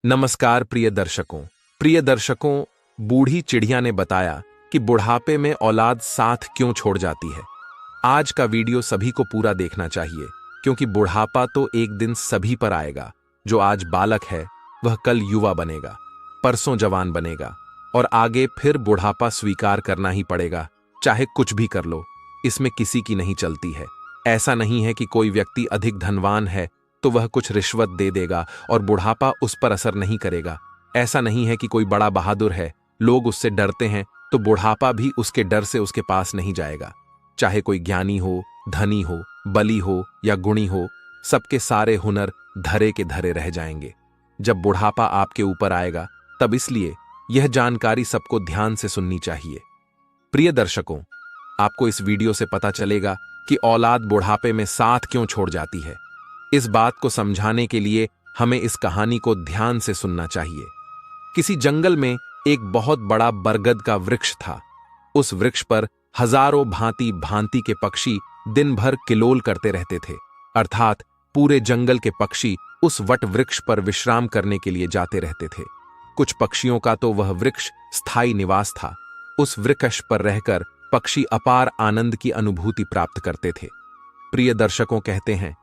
नमस्कार प्रिय दर्शकों, बूढ़ी चिड़िया ने बताया कि बुढ़ापे में औलाद साथ क्यों छोड़ जाती है। आज का वीडियो सभी को पूरा देखना चाहिए, क्योंकि बुढ़ापा तो एक दिन सभी पर आएगा। जो आज बालक है वह कल युवा बनेगा, परसों जवान बनेगा और आगे फिर बुढ़ापा स्वीकार करना ही पड़ेगा, चाहे कुछ भी कर लो। इसमें किसी की नहीं चलती है। ऐसा नहीं है कि कोई व्यक्ति अधिक धनवान है तो वह कुछ रिश्वत दे देगा और बुढ़ापा उस पर असर नहीं करेगा। ऐसा नहीं है कि कोई बड़ा बहादुर है, लोग उससे डरते हैं तो बुढ़ापा भी उसके डर से उसके पास नहीं जाएगा। चाहे कोई ज्ञानी हो, धनी हो, बली हो या गुणी हो, सबके सारे हुनर धरे के धरे रह जाएंगे जब बुढ़ापा आपके ऊपर आएगा। तब इसलिए यह जानकारी सबको ध्यान से सुननी चाहिए। प्रिय दर्शकों, आपको इस वीडियो से पता चलेगा कि औलाद बुढ़ापे में साथ क्यों छोड़ जाती है। इस बात को समझाने के लिए हमें इस कहानी को ध्यान से सुनना चाहिए। किसी जंगल में एक बहुत बड़ा बरगद का वृक्ष था। उस वृक्ष पर हजारों भांति भांति के पक्षी दिन भर किलोल करते रहते थे, अर्थात पूरे जंगल के पक्षी उस वट वृक्ष पर विश्राम करने के लिए जाते रहते थे। कुछ पक्षियों का तो वह वृक्ष स्थायी निवास था। उस वृक्ष पर रहकर पक्षी अपार आनंद की अनुभूति प्राप्त करते थे। प्रिय दर्शकों, कहते हैं,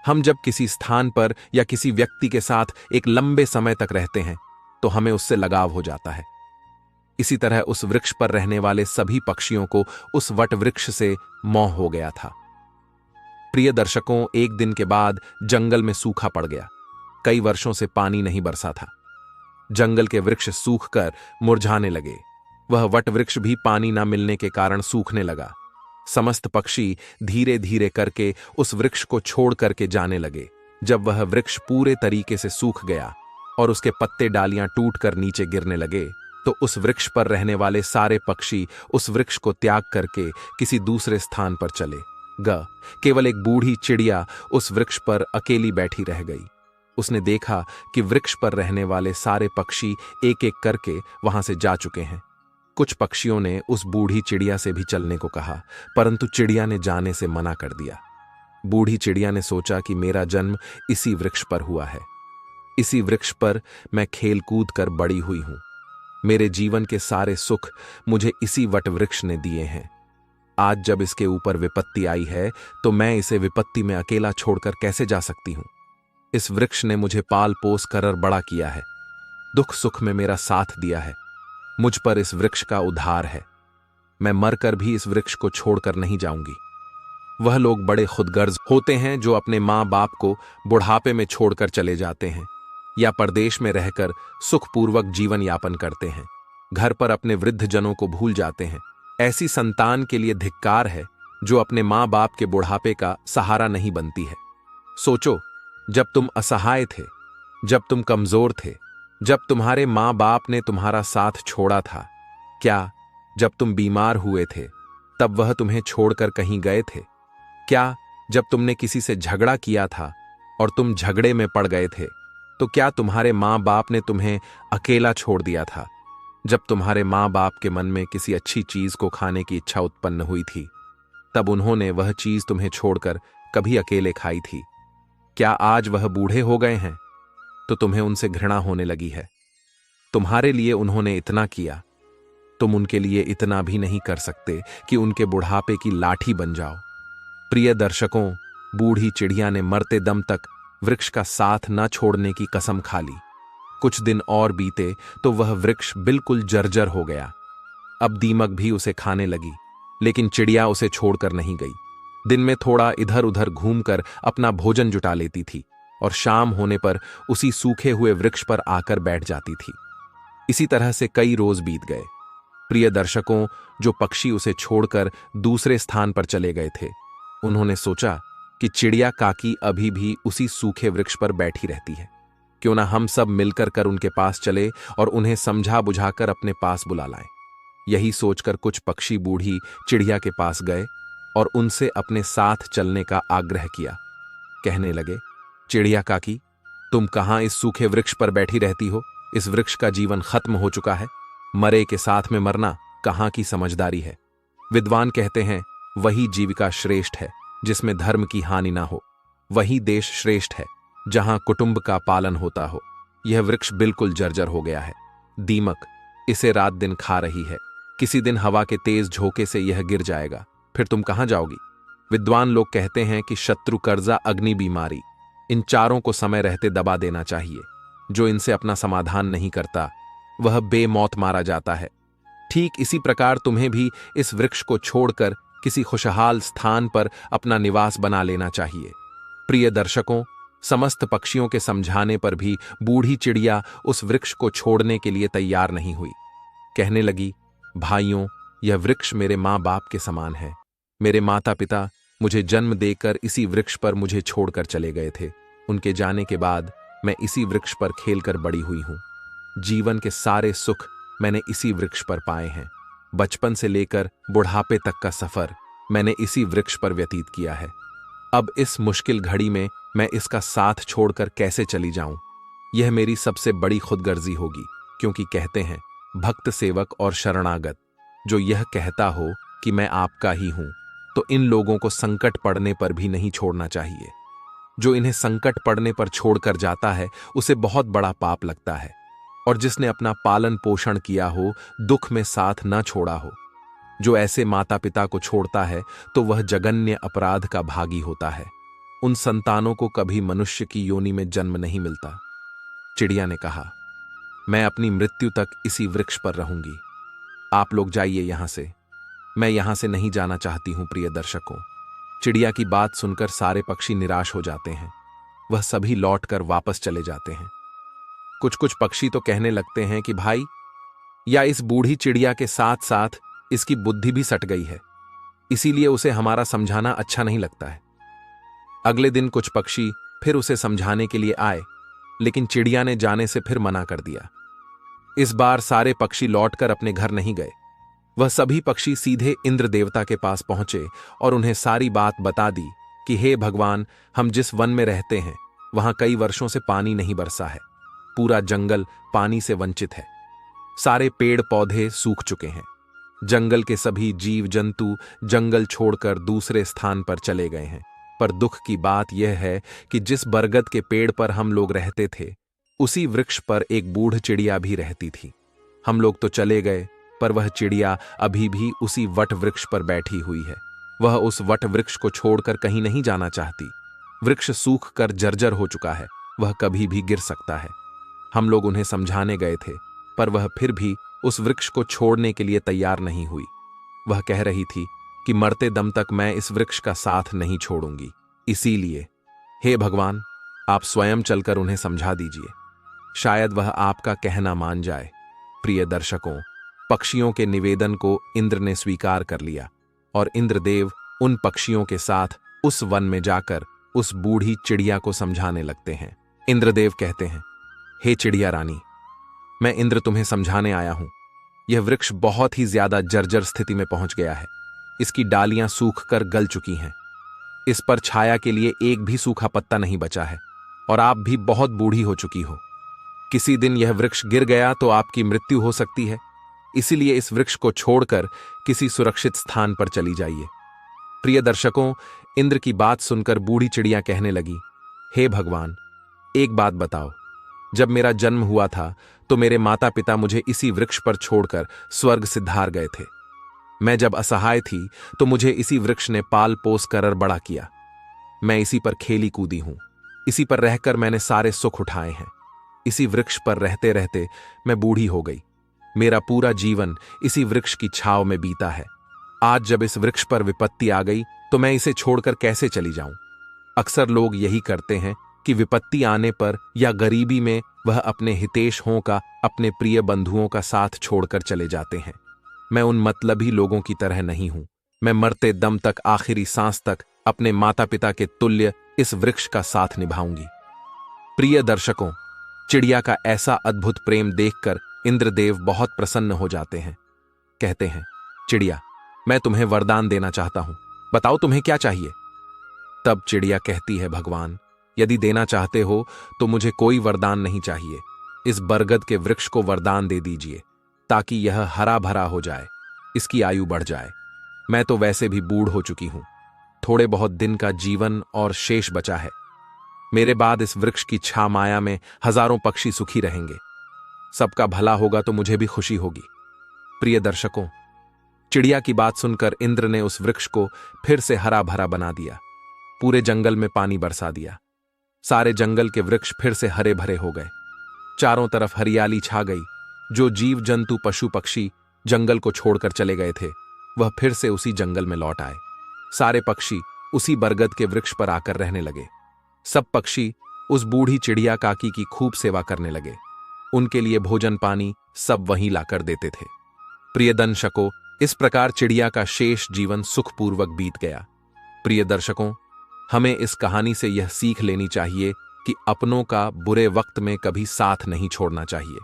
हम जब किसी स्थान पर या किसी व्यक्ति के साथ एक लंबे समय तक रहते हैं तो हमें उससे लगाव हो जाता है। इसी तरह उस वृक्ष पर रहने वाले सभी पक्षियों को उस वट वृक्ष से मोह हो गया था। प्रिय दर्शकों, एक दिन के बाद जंगल में सूखा पड़ गया। कई वर्षों से पानी नहीं बरसा था। जंगल के वृक्ष सूखकर मुरझाने लगे। वह वट वृक्ष भी पानी न मिलने के कारण सूखने लगा। समस्त पक्षी धीरे धीरे करके उस वृक्ष को छोड़ करके जाने लगे। जब वह वृक्ष पूरे तरीके से सूख गया और उसके पत्ते डालियां टूटकर नीचे गिरने लगे, तो उस वृक्ष पर रहने वाले सारे पक्षी उस वृक्ष को त्याग करके किसी दूसरे स्थान पर चले गए। केवल एक बूढ़ी चिड़िया उस वृक्ष पर अकेली बैठी रह गई। उसने देखा कि वृक्ष पर रहने वाले सारे पक्षी एक एक करके वहां से जा चुके हैं। कुछ पक्षियों ने उस बूढ़ी चिड़िया से भी चलने को कहा, परंतु चिड़िया ने जाने से मना कर दिया। बूढ़ी चिड़िया ने सोचा कि मेरा जन्म इसी वृक्ष पर हुआ है। इसी वृक्ष पर मैं खेल कूद कर बड़ी हुई हूं। मेरे जीवन के सारे सुख मुझे इसी वट वृक्ष ने दिए हैं। आज जब इसके ऊपर विपत्ति आई है तो मैं इसे विपत्ति में अकेला छोड़कर कैसे जा सकती हूं। इस वृक्ष ने मुझे पाल पोस कर बड़ा किया है, दुख सुख में मेरा साथ दिया है। मुझ पर इस वृक्ष का उद्धार है। मैं मरकर भी इस वृक्ष को छोड़कर नहीं जाऊंगी। वह लोग बड़े खुदगर्ज होते हैं जो अपने माँ बाप को बुढ़ापे में छोड़कर चले जाते हैं या परदेश में रहकर सुखपूर्वक जीवन यापन करते हैं। घर पर अपने वृद्ध जनों को भूल जाते हैं। ऐसी संतान के लिए धिक्कार है जो अपने माँ बाप के बुढ़ापे का सहारा नहीं बनती है। सोचो, जब तुम असहाय थे, जब तुम कमजोर थे, जब तुम्हारे माँ बाप ने तुम्हारा साथ छोड़ा था, क्या जब तुम बीमार हुए थे तब वह तुम्हें छोड़कर कहीं गए थे? क्या जब तुमने किसी से झगड़ा किया था और तुम झगड़े में पड़ गए थे तो क्या तुम्हारे माँ बाप ने तुम्हें अकेला छोड़ दिया था? जब तुम्हारे माँ बाप के मन में किसी अच्छी चीज को खाने की इच्छा उत्पन्न हुई थी तब उन्होंने वह चीज तुम्हें छोड़कर कभी अकेले खाई थी? क्या आज वह बूढ़े हो गए हैं तो तुम्हें उनसे घृणा होने लगी है? तुम्हारे लिए उन्होंने इतना किया, तुम उनके लिए इतना भी नहीं कर सकते कि उनके बुढ़ापे की लाठी बन जाओ। प्रिय दर्शकों, बूढ़ी चिड़िया ने मरते दम तक वृक्ष का साथ न छोड़ने की कसम खा ली। कुछ दिन और बीते तो वह वृक्ष बिल्कुल जर्जर हो गया। अब दीमक भी उसे खाने लगी, लेकिन चिड़िया उसे छोड़कर नहीं गई। दिन में थोड़ा इधर उधर घूमकर अपना भोजन जुटा लेती थी और शाम होने पर उसी सूखे हुए वृक्ष पर आकर बैठ जाती थी। इसी तरह से कई रोज बीत गए। प्रिय दर्शकों, जो पक्षी उसे छोड़कर दूसरे स्थान पर चले गए थे, उन्होंने सोचा कि चिड़िया काकी अभी भी उसी सूखे वृक्ष पर बैठी रहती है। क्यों ना हम सब मिलकर उनके पास चले और उन्हें समझा बुझाकर अपने पास बुला लाएं। यही सोचकर कुछ पक्षी बूढ़ी चिड़िया के पास गए और उनसे अपने साथ चलने का आग्रह किया। कहने लगे, चिड़िया काकी, तुम कहां इस सूखे वृक्ष पर बैठी रहती हो? इस वृक्ष का जीवन खत्म हो चुका है। मरे के साथ में मरना कहां की समझदारी है। विद्वान कहते हैं, वही जीविका श्रेष्ठ है जिसमें धर्म की हानि ना हो। वही देश श्रेष्ठ है जहां कुटुंब का पालन होता हो। यह वृक्ष बिल्कुल जर्जर हो गया है। दीमक इसे रात दिन खा रही है। किसी दिन हवा के तेज झोंके से यह गिर जाएगा, फिर तुम कहां जाओगी? विद्वान लोग कहते हैं कि शत्रु, कर्जा, अग्नि, बीमारी, इन चारों को समय रहते दबा देना चाहिए। जो इनसे अपना समाधान नहीं करता वह बेमौत मारा जाता है। ठीक इसी प्रकार तुम्हें भी इस वृक्ष को छोड़कर किसी खुशहाल स्थान पर अपना निवास बना लेना चाहिए। प्रिय दर्शकों, समस्त पक्षियों के समझाने पर भी बूढ़ी चिड़िया उस वृक्ष को छोड़ने के लिए तैयार नहीं हुई। कहने लगी, भाइयों, यह वृक्ष मेरे माँ बाप के समान है। मेरे माता पिता मुझे जन्म देकर इसी वृक्ष पर मुझे छोड़कर चले गए थे। उनके जाने के बाद मैं इसी वृक्ष पर खेलकर बड़ी हुई हूं। जीवन के सारे सुख मैंने इसी वृक्ष पर पाए हैं। बचपन से लेकर बुढ़ापे तक का सफर मैंने इसी वृक्ष पर व्यतीत किया है। अब इस मुश्किल घड़ी में मैं इसका साथ छोड़कर कैसे चली जाऊं? यह मेरी सबसे बड़ी खुदगर्जी होगी, क्योंकि कहते हैं भक्त सेवक और शरणागत। जो यह कहता हो कि मैं आपका ही हूं, तो इन लोगों को संकट पड़ने पर भी नहीं छोड़ना चाहिए। जो इन्हें संकट पड़ने पर छोड़कर जाता है उसे बहुत बड़ा पाप लगता है। और जिसने अपना पालन पोषण किया हो, दुख में साथ न छोड़ा हो, जो ऐसे माता पिता को छोड़ता है तो वह जघन्य अपराध का भागी होता है। उन संतानों को कभी मनुष्य की योनि में जन्म नहीं मिलता। चिड़िया ने कहा, मैं अपनी मृत्यु तक इसी वृक्ष पर रहूंगी। आप लोग जाइए यहां से। मैं यहां से नहीं जाना चाहती हूं। प्रिय दर्शकों, चिड़िया की बात सुनकर सारे पक्षी निराश हो जाते हैं। वह सभी लौटकर वापस चले जाते हैं। कुछ कुछ पक्षी तो कहने लगते हैं कि भाई, या इस बूढ़ी चिड़िया के साथ साथ इसकी बुद्धि भी सट गई है, इसीलिए उसे हमारा समझाना अच्छा नहीं लगता है। अगले दिन कुछ पक्षी फिर उसे समझाने के लिए आए, लेकिन चिड़िया ने जाने से फिर मना कर दिया। इस बार सारे पक्षी लौटकर अपने घर नहीं गए। वह सभी पक्षी सीधे इंद्र देवता के पास पहुंचे और उन्हें सारी बात बता दी कि हे भगवान, हम जिस वन में रहते हैं वहां कई वर्षों से पानी नहीं बरसा है। पूरा जंगल पानी से वंचित है। सारे पेड़ पौधे सूख चुके हैं। जंगल के सभी जीव जंतु जंगल छोड़कर दूसरे स्थान पर चले गए हैं। पर दुख की बात यह है कि जिस बरगद के पेड़ पर हम लोग रहते थे, उसी वृक्ष पर एक बूढ़ चिड़िया भी रहती थी। हम लोग तो चले गए, पर वह चिड़िया अभी भी उसी वट वृक्ष पर बैठी हुई है। वह उस वट वृक्ष को छोड़कर कहीं नहीं जाना चाहती। वृक्ष सूख कर जर्जर हो चुका है, वह कभी भी गिर सकता है। हम लोग उन्हें समझाने गए थे, पर वह फिर भी उस वृक्ष को छोड़ने के लिए तैयार नहीं हुई। वह कह रही थी कि मरते दम तक मैं इस वृक्ष का साथ नहीं छोड़ूंगी। इसीलिए हे भगवान, आप स्वयं चलकर उन्हें समझा दीजिए। शायद वह आपका कहना मान जाए। प्रिय दर्शकों, पक्षियों के निवेदन को इंद्र ने स्वीकार कर लिया और इंद्रदेव उन पक्षियों के साथ उस वन में जाकर उस बूढ़ी चिड़िया को समझाने लगते हैं। इंद्रदेव कहते हैं, हे चिड़िया रानी, मैं इंद्र तुम्हें समझाने आया हूं। यह वृक्ष बहुत ही ज्यादा जर्जर स्थिति में पहुंच गया है। इसकी डालियां सूखकर गल चुकी हैं। इस पर छाया के लिए एक भी सूखा पत्ता नहीं बचा है और आप भी बहुत बूढ़ी हो चुकी हो। किसी दिन यह वृक्ष गिर गया तो आपकी मृत्यु हो सकती है। इसीलिए इस वृक्ष को छोड़कर किसी सुरक्षित स्थान पर चली जाइए। प्रिय दर्शकों, इंद्र की बात सुनकर बूढ़ी चिड़िया कहने लगी, हे भगवान, एक बात बताओ। जब मेरा जन्म हुआ था तो मेरे माता पिता मुझे इसी वृक्ष पर छोड़कर स्वर्ग सिद्धार गए थे। मैं जब असहाय थी तो मुझे इसी वृक्ष ने पाल पोस कर बड़ा किया। मैं इसी पर खेली कूदी हूं। इसी पर रहकर मैंने सारे सुख उठाए हैं। इसी वृक्ष पर रहते रहते मैं बूढ़ी हो गई। मेरा पूरा जीवन इसी वृक्ष की छांव में बीता है। आज जब इस वृक्ष पर विपत्ति आ गई तो मैं इसे छोड़कर कैसे चली जाऊं? अक्सर लोग यही करते हैं कि विपत्ति आने पर या गरीबी में वह अपने हितेश हों का, अपने प्रिय बंधुओं का साथ छोड़कर चले जाते हैं। मैं उन मतलबी लोगों की तरह नहीं हूं। मैं मरते दम तक, आखिरी सांस तक अपने माता पिता के तुल्य इस वृक्ष का साथ निभाऊंगी। प्रिय दर्शकों, चिड़िया का ऐसा अद्भुत प्रेम देखकर इंद्रदेव बहुत प्रसन्न हो जाते हैं। कहते हैं, चिड़िया, मैं तुम्हें वरदान देना चाहता हूं। बताओ तुम्हें क्या चाहिए? तब चिड़िया कहती है, भगवान, यदि देना चाहते हो तो मुझे कोई वरदान नहीं चाहिए। इस बरगद के वृक्ष को वरदान दे दीजिए ताकि यह हरा भरा हो जाए, इसकी आयु बढ़ जाए। मैं तो वैसे भी बूढ़ हो चुकी हूं। थोड़े बहुत दिन का जीवन और शेष बचा है। मेरे बाद इस वृक्ष की छा माया में हजारों पक्षी सुखी रहेंगे। सबका भला होगा तो मुझे भी खुशी होगी। प्रिय दर्शकों, चिड़िया की बात सुनकर इंद्र ने उस वृक्ष को फिर से हरा भरा बना दिया। पूरे जंगल में पानी बरसा दिया। सारे जंगल के वृक्ष फिर से हरे भरे हो गए। चारों तरफ हरियाली छा गई। जो जीव जंतु पशु पक्षी जंगल को छोड़कर चले गए थे, वह फिर से उसी जंगल में लौट आए। सारे पक्षी उसी बरगद के वृक्ष पर आकर रहने लगे। सब पक्षी उस बूढ़ी चिड़िया काकी की खूब सेवा करने लगे। उनके लिए भोजन पानी सब वहीं लाकर देते थे। प्रिय दर्शकों, इस प्रकार चिड़िया का शेष जीवन सुखपूर्वक बीत गया। प्रिय दर्शकों, हमें इस कहानी से यह सीख लेनी चाहिए कि अपनों का बुरे वक्त में कभी साथ नहीं छोड़ना चाहिए।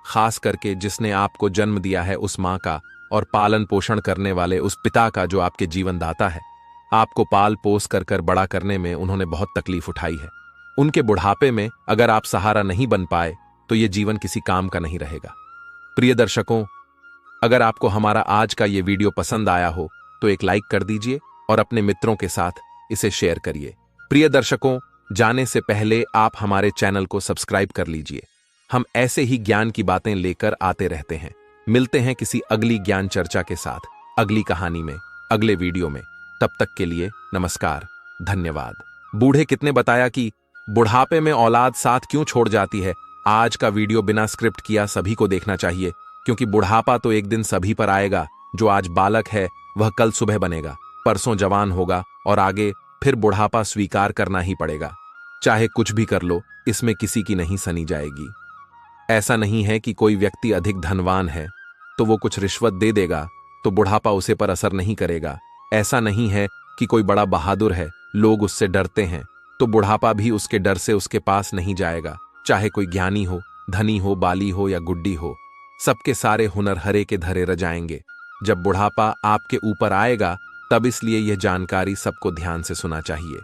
खास करके जिसने आपको जन्म दिया है उस मां का, और पालन पोषण करने वाले उस पिता का जो आपके जीवन दाता है। आपको पाल पोस कर बड़ा करने में उन्होंने बहुत तकलीफ उठाई है। उनके बुढ़ापे में अगर आप सहारा नहीं बन पाए तो ये जीवन किसी काम का नहीं रहेगा। प्रिय दर्शकों, अगर आपको हमारा आज का ये वीडियो पसंद आया हो तो एक लाइक कर दीजिए और अपने मित्रों के साथ इसे शेयर करिए। प्रिय दर्शकों, जाने से पहले आप हमारे चैनल को सब्सक्राइब कर लीजिए। हम ऐसे ही ज्ञान की बातें लेकर आते रहते हैं। मिलते हैं किसी अगली ज्ञान चर्चा के साथ, अगली कहानी में, अगले वीडियो में। तब तक के लिए नमस्कार, धन्यवाद। बूढ़े कितने बताया कि बुढ़ापे में औलाद साथ क्यों छोड़ जाती है। आज का वीडियो बिना स्क्रिप्ट किया सभी को देखना चाहिए, क्योंकि बुढ़ापा तो एक दिन सभी पर आएगा। जो आज बालक है वह कल सुबह बनेगा, परसों जवान होगा और आगे फिर बुढ़ापा स्वीकार करना ही पड़ेगा। चाहे कुछ भी कर लो, इसमें किसी की नहीं सनी जाएगी। ऐसा नहीं है कि कोई व्यक्ति अधिक धनवान है तो वो कुछ रिश्वत दे देगा तो बुढ़ापा उसे पर असर नहीं करेगा। ऐसा नहीं है कि कोई बड़ा बहादुर है, लोग उससे डरते हैं तो बुढ़ापा भी उसके डर से उसके पास नहीं जाएगा। चाहे कोई ज्ञानी हो, धनी हो, बाली हो या गुड्डी हो, सबके सारे हुनर हरे के धरे रह जाएंगे। जब बुढ़ापा आपके ऊपर आएगा तब इसलिए यह जानकारी सबको ध्यान से सुना चाहिए।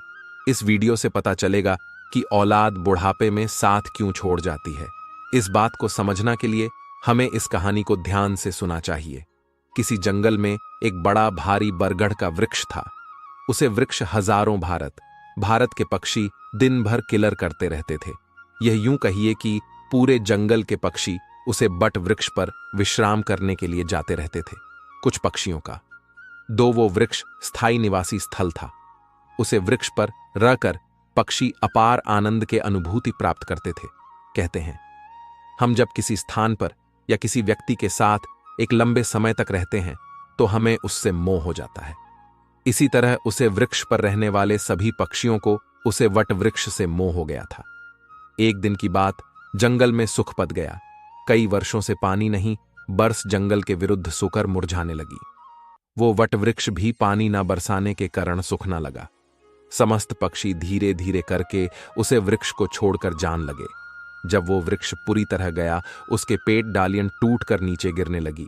इस वीडियो से पता चलेगा कि औलाद बुढ़ापे में साथ क्यों छोड़ जाती है। इस बात को समझना के लिए हमें इस कहानी को ध्यान से सुना चाहिए। किसी जंगल में एक बड़ा भारी बरगद का वृक्ष था। उसे वृक्ष हजारों भारत के पक्षी दिन भर किलर करते रहते थे। यह यूं कहिए कि पूरे जंगल के पक्षी उसे बट वृक्ष पर विश्राम करने के लिए जाते रहते थे। कुछ पक्षियों का वो वृक्ष स्थायी निवासी स्थल था। उसे वृक्ष पर रहकर पक्षी अपार आनंद के अनुभूति प्राप्त करते थे। कहते हैं, हम जब किसी स्थान पर या किसी व्यक्ति के साथ एक लंबे समय तक रहते हैं तो हमें उससे मोह हो जाता है। इसी तरह उसे वृक्ष पर रहने वाले सभी पक्षियों को उसे वट वृक्ष से मोह हो गया था। एक दिन की बात, जंगल में सुख पत गया। कई वर्षों से पानी नहीं, बरस जंगल के विरुद्ध सुकर मुरझाने लगी। वो वट वृक्ष भी पानी न बरसाने के कारण सूखना लगा। समस्त पक्षी धीरे धीरे करके उसे वृक्ष को छोड़कर जान लगे। जब वो वृक्ष पूरी तरह गया, उसके पेट डालियां टूट कर नीचे गिरने लगी,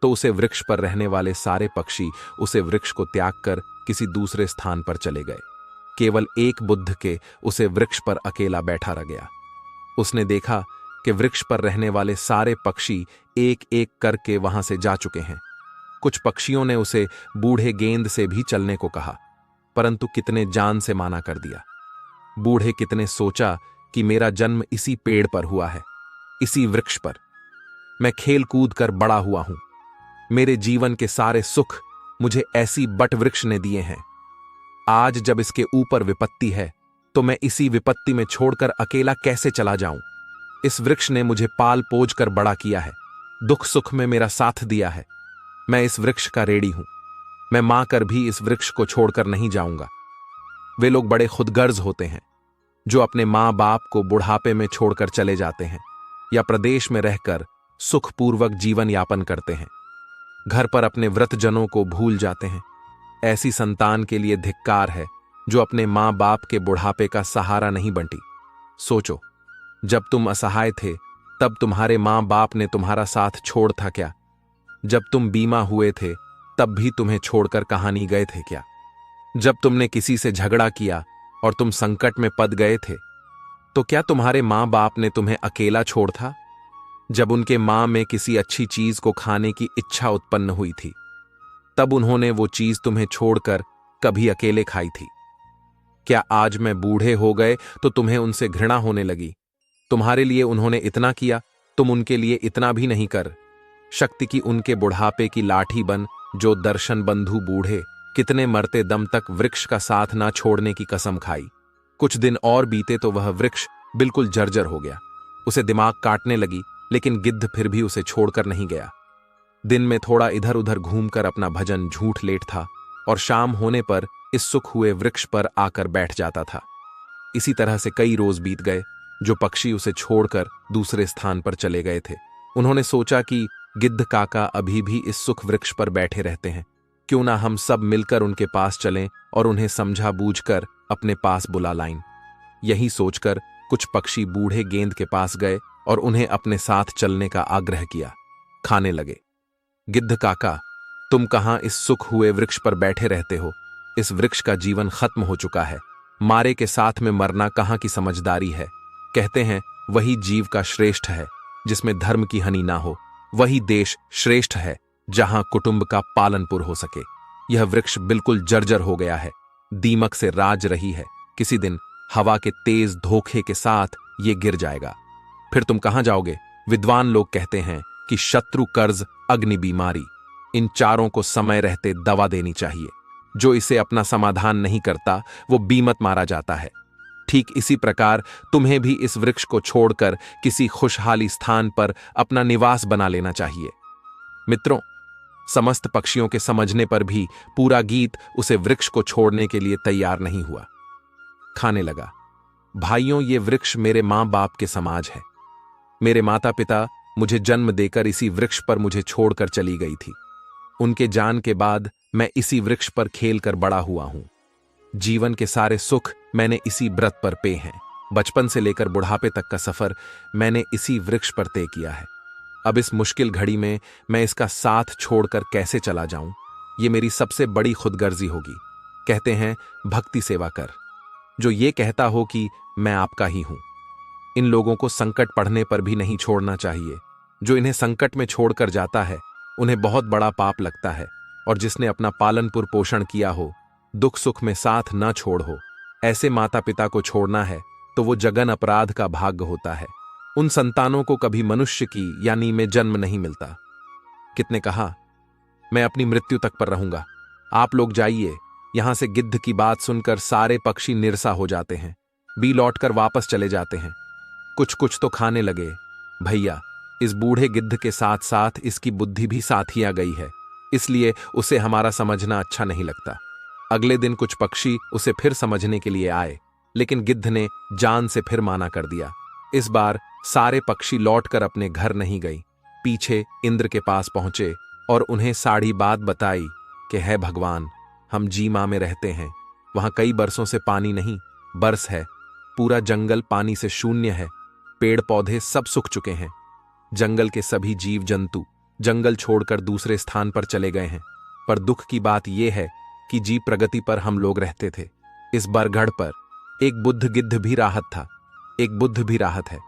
तो उसे वृक्ष पर रहने वाले सारे पक्षी उसे वृक्ष को त्याग कर किसी दूसरे स्थान पर चले गए। केवल एक बुद्ध के उसे वृक्ष पर अकेला बैठा रह गया। उसने देखा कि वृक्ष पर रहने वाले सारे पक्षी एक एक करके वहां से जा चुके हैं। कुछ पक्षियों ने उसे बूढ़े गेंद से भी चलने को कहा, परंतु कितने जान से माना कर दिया। बूढ़े कितने सोचा कि मेरा जन्म इसी पेड़ पर हुआ है, इसी वृक्ष पर। मैं खेल कूद कर बड़ा हुआ हूं। मेरे जीवन के सारे सुख मुझे ऐसी बट वृक्ष ने दिए हैं। आज जब इसके ऊपर विपत्ति है तो मैं इसी विपत्ति में छोड़कर अकेला कैसे चला जाऊं। इस वृक्ष ने मुझे पाल पोज कर बड़ा किया है, दुख सुख में मेरा साथ दिया है। मैं इस वृक्ष का रेड़ी हूं। मैं मां कर भी इस वृक्ष को छोड़कर नहीं जाऊंगा। वे लोग बड़े खुदगर्ज होते हैं जो अपने मां बाप को बुढ़ापे में छोड़कर चले जाते हैं या प्रदेश में रहकर सुखपूर्वक जीवन यापन करते हैं। घर पर अपने व्रतजनों को भूल जाते हैं। ऐसी संतान के लिए धिक्कार है जो अपने मां बाप के बुढ़ापे का सहारा नहीं बनती। सोचो, जब तुम असहाय थे तब तुम्हारे मां बाप ने तुम्हारा साथ छोड़ था क्या? जब तुम बीमा हुए थे तब भी तुम्हें छोड़कर कहां नहीं गए थे क्या? जब तुमने किसी से झगड़ा किया और तुम संकट में पद गए थे तो क्या तुम्हारे मां बाप ने तुम्हें अकेला छोड़ था? जब उनके मां में किसी अच्छी चीज को खाने की इच्छा उत्पन्न हुई थी तब उन्होंने वो चीज तुम्हें छोड़कर कभी अकेले खाई थी? क्या आज मैं बूढ़े हो गए तो तुम्हें उनसे घृणा होने लगी? तुम्हारे लिए उन्होंने इतना किया, तुम उनके लिए इतना भी नहीं कर शक्ति की उनके बुढ़ापे की लाठी बन, जो दर्शन बंधु बूढ़े कितने मरते दम तक वृक्ष का साथ ना छोड़ने की कसम खाई। कुछ दिन और बीते तो वह वृक्ष बिल्कुल जर्जर हो गया। उसे दिमाग काटने लगी, लेकिन गिद्ध फिर भी उसे छोड़कर नहीं गया। दिन में थोड़ा इधर उधर घूमकर अपना भजन झूठ लेट था और शाम होने पर इस सुख हुए वृक्ष पर आकर बैठ जाता था। इसी तरह से कई रोज बीत गए। जो पक्षी उसे छोड़कर दूसरे स्थान पर चले गए थे, उन्होंने सोचा कि गिद्ध काका अभी भी इस सुख वृक्ष पर बैठे रहते हैं, क्यों ना हम सब मिलकर उनके पास चलें और उन्हें समझा बूझकर अपने पास बुला लाएं। यही सोचकर कुछ पक्षी बूढ़े गेंद के पास गए और उन्हें अपने साथ चलने का आग्रह किया। खाने लगे। गिद्ध काका, तुम कहां इस सुख हुए वृक्ष पर बैठे रहते हो? इस वृक्ष का जीवन खत्म हो चुका है। मारे के साथ में मरना कहां की समझदारी है? कहते हैं वही जीव का श्रेष्ठ है जिसमें धर्म की हानि ना हो। वही देश श्रेष्ठ है जहां कुटुंब का पालनपुर हो सके। यह वृक्ष बिल्कुल जर्जर हो गया है, दीमक से राज रही है। किसी दिन हवा के तेज धोखे के साथ ये गिर जाएगा। फिर तुम कहां जाओगे? विद्वान लोग कहते हैं कि शत्रु, कर्ज, अग्नि, बीमारी, इन चारों को समय रहते दवा देनी चाहिए। जो इसे अपना समाधान नहीं करता वो बीमत मारा जाता है। ठीक इसी प्रकार तुम्हें भी इस वृक्ष को छोड़कर किसी खुशहाली स्थान पर अपना निवास बना लेना चाहिए। मित्रों, समस्त पक्षियों के समझने पर भी पूरा गीत उसे वृक्ष को छोड़ने के लिए तैयार नहीं हुआ। खाने लगा। भाइयों, ये वृक्ष मेरे मां बाप के समाज है। मेरे माता पिता मुझे जन्म देकर इसी वृक्ष पर मुझे छोड़कर चली गई थी। उनके जान के बाद मैं इसी वृक्ष पर खेलकर बड़ा हुआ हूं। जीवन के सारे सुख मैंने इसी व्रत पर पे हैं। बचपन से लेकर बुढ़ापे तक का सफर मैंने इसी वृक्ष पर तय किया है। अब इस मुश्किल घड़ी में मैं इसका साथ छोड़कर कैसे चला जाऊं? ये मेरी सबसे बड़ी खुदगर्जी होगी। कहते हैं भक्ति सेवा कर। जो ये कहता हो कि मैं आपका ही हूं। इन लोगों को संकट पड़ने पर भी नहीं छोड़ना चाहिए। जो इन्हें संकट में छोड़कर जाता है उन्हें बहुत बड़ा पाप लगता है। और जिसने अपना पालनपुर पोषण किया हो, दुख सुख में साथ न छोड़ हो, ऐसे माता पिता को छोड़ना है तो वो जगन अपराध का भाग्य होता है। उन संतानों को कभी मनुष्य की यानी में जन्म नहीं मिलता। कितने कहा मैं अपनी मृत्यु तक पर रहूंगा, आप लोग जाइए। यहां से गिद्ध की बात सुनकर सारे पक्षी निरसा हो जाते हैं, बी लौटकर वापस चले जाते हैं। कुछ कुछ तो खाने लगे। भैया, इस बूढ़े गिद्ध के साथ साथ इसकी बुद्धि भी साथिया गई है, इसलिए उसे हमारा समझना अच्छा नहीं लगता। अगले दिन कुछ पक्षी उसे फिर समझने के लिए आए, लेकिन गिद्ध ने जान से फिर माना कर दिया। इस बार सारे पक्षी लौटकर अपने घर नहीं गई, पीछे इंद्र के पास पहुंचे और उन्हें सारी बात बताई कि है भगवान, हम जीमा में रहते हैं। वहां कई बरसों से पानी नहीं बरस है। पूरा जंगल पानी से शून्य है। पेड़ पौधे सब सूख चुके हैं। जंगल के सभी जीव जंतु जंगल छोड़कर दूसरे स्थान पर चले गए हैं। पर दुख की बात यह है कि जीव प्रगति पर हम लोग रहते थे। इस बरगढ़ पर एक बुद्ध गिद्ध भी राहत था। एक बुद्ध भी राहत है।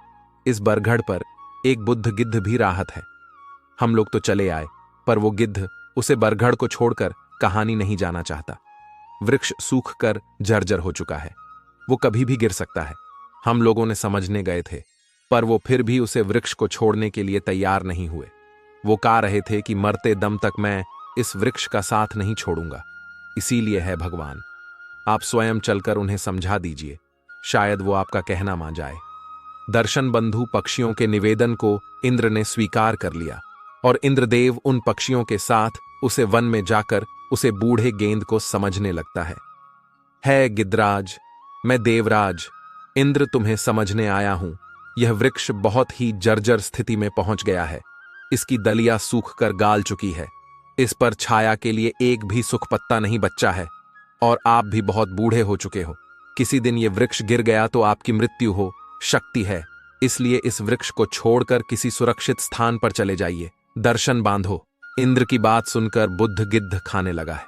इस बरगढ़ पर एक बुद्ध गिद्ध भी राहत है। हम लोग तो चले आए, पर वो गिद्ध उसे बरगढ़ को छोड़कर कहानी नहीं जाना चाहता। वृक्ष सूख कर जर्जर हो चुका है, वो कभी भी गिर सकता है। हम लोगों ने समझने गए थे, पर वो फिर भी उसे वृक्ष को छोड़ने के लिए तैयार नहीं हुए। वो कह रहे थे कि मरते दम तक मैं इस वृक्ष का साथ नहीं छोड़ूंगा। इसीलिए है भगवान, आप स्वयं चलकर उन्हें समझा दीजिए, शायद वो आपका कहना मान जाए। दर्शन बंधु पक्षियों के निवेदन को इंद्र ने स्वीकार कर लिया और इंद्रदेव उन पक्षियों के साथ उसे वन में जाकर उसे बूढ़े गेंद को समझने लगता है गिद्धराज, मैं देवराज इंद्र तुम्हें समझने आया हूं। यह वृक्ष बहुत ही जर्जर स्थिति में पहुंच गया है। इसकी दलिया सूख कर गाल चुकी है। इस पर छाया के लिए एक भी सुख पत्ता नहीं बचा है और आप भी बहुत बूढ़े हो चुके हो। किसी दिन यह वृक्ष गिर गया तो आपकी मृत्यु हो सकती है, इसलिए इस वृक्ष को छोड़कर किसी सुरक्षित स्थान पर चले जाइए, दर्शन बांधो। इंद्र की बात सुनकर बुद्ध गिद्ध खाने लगा है।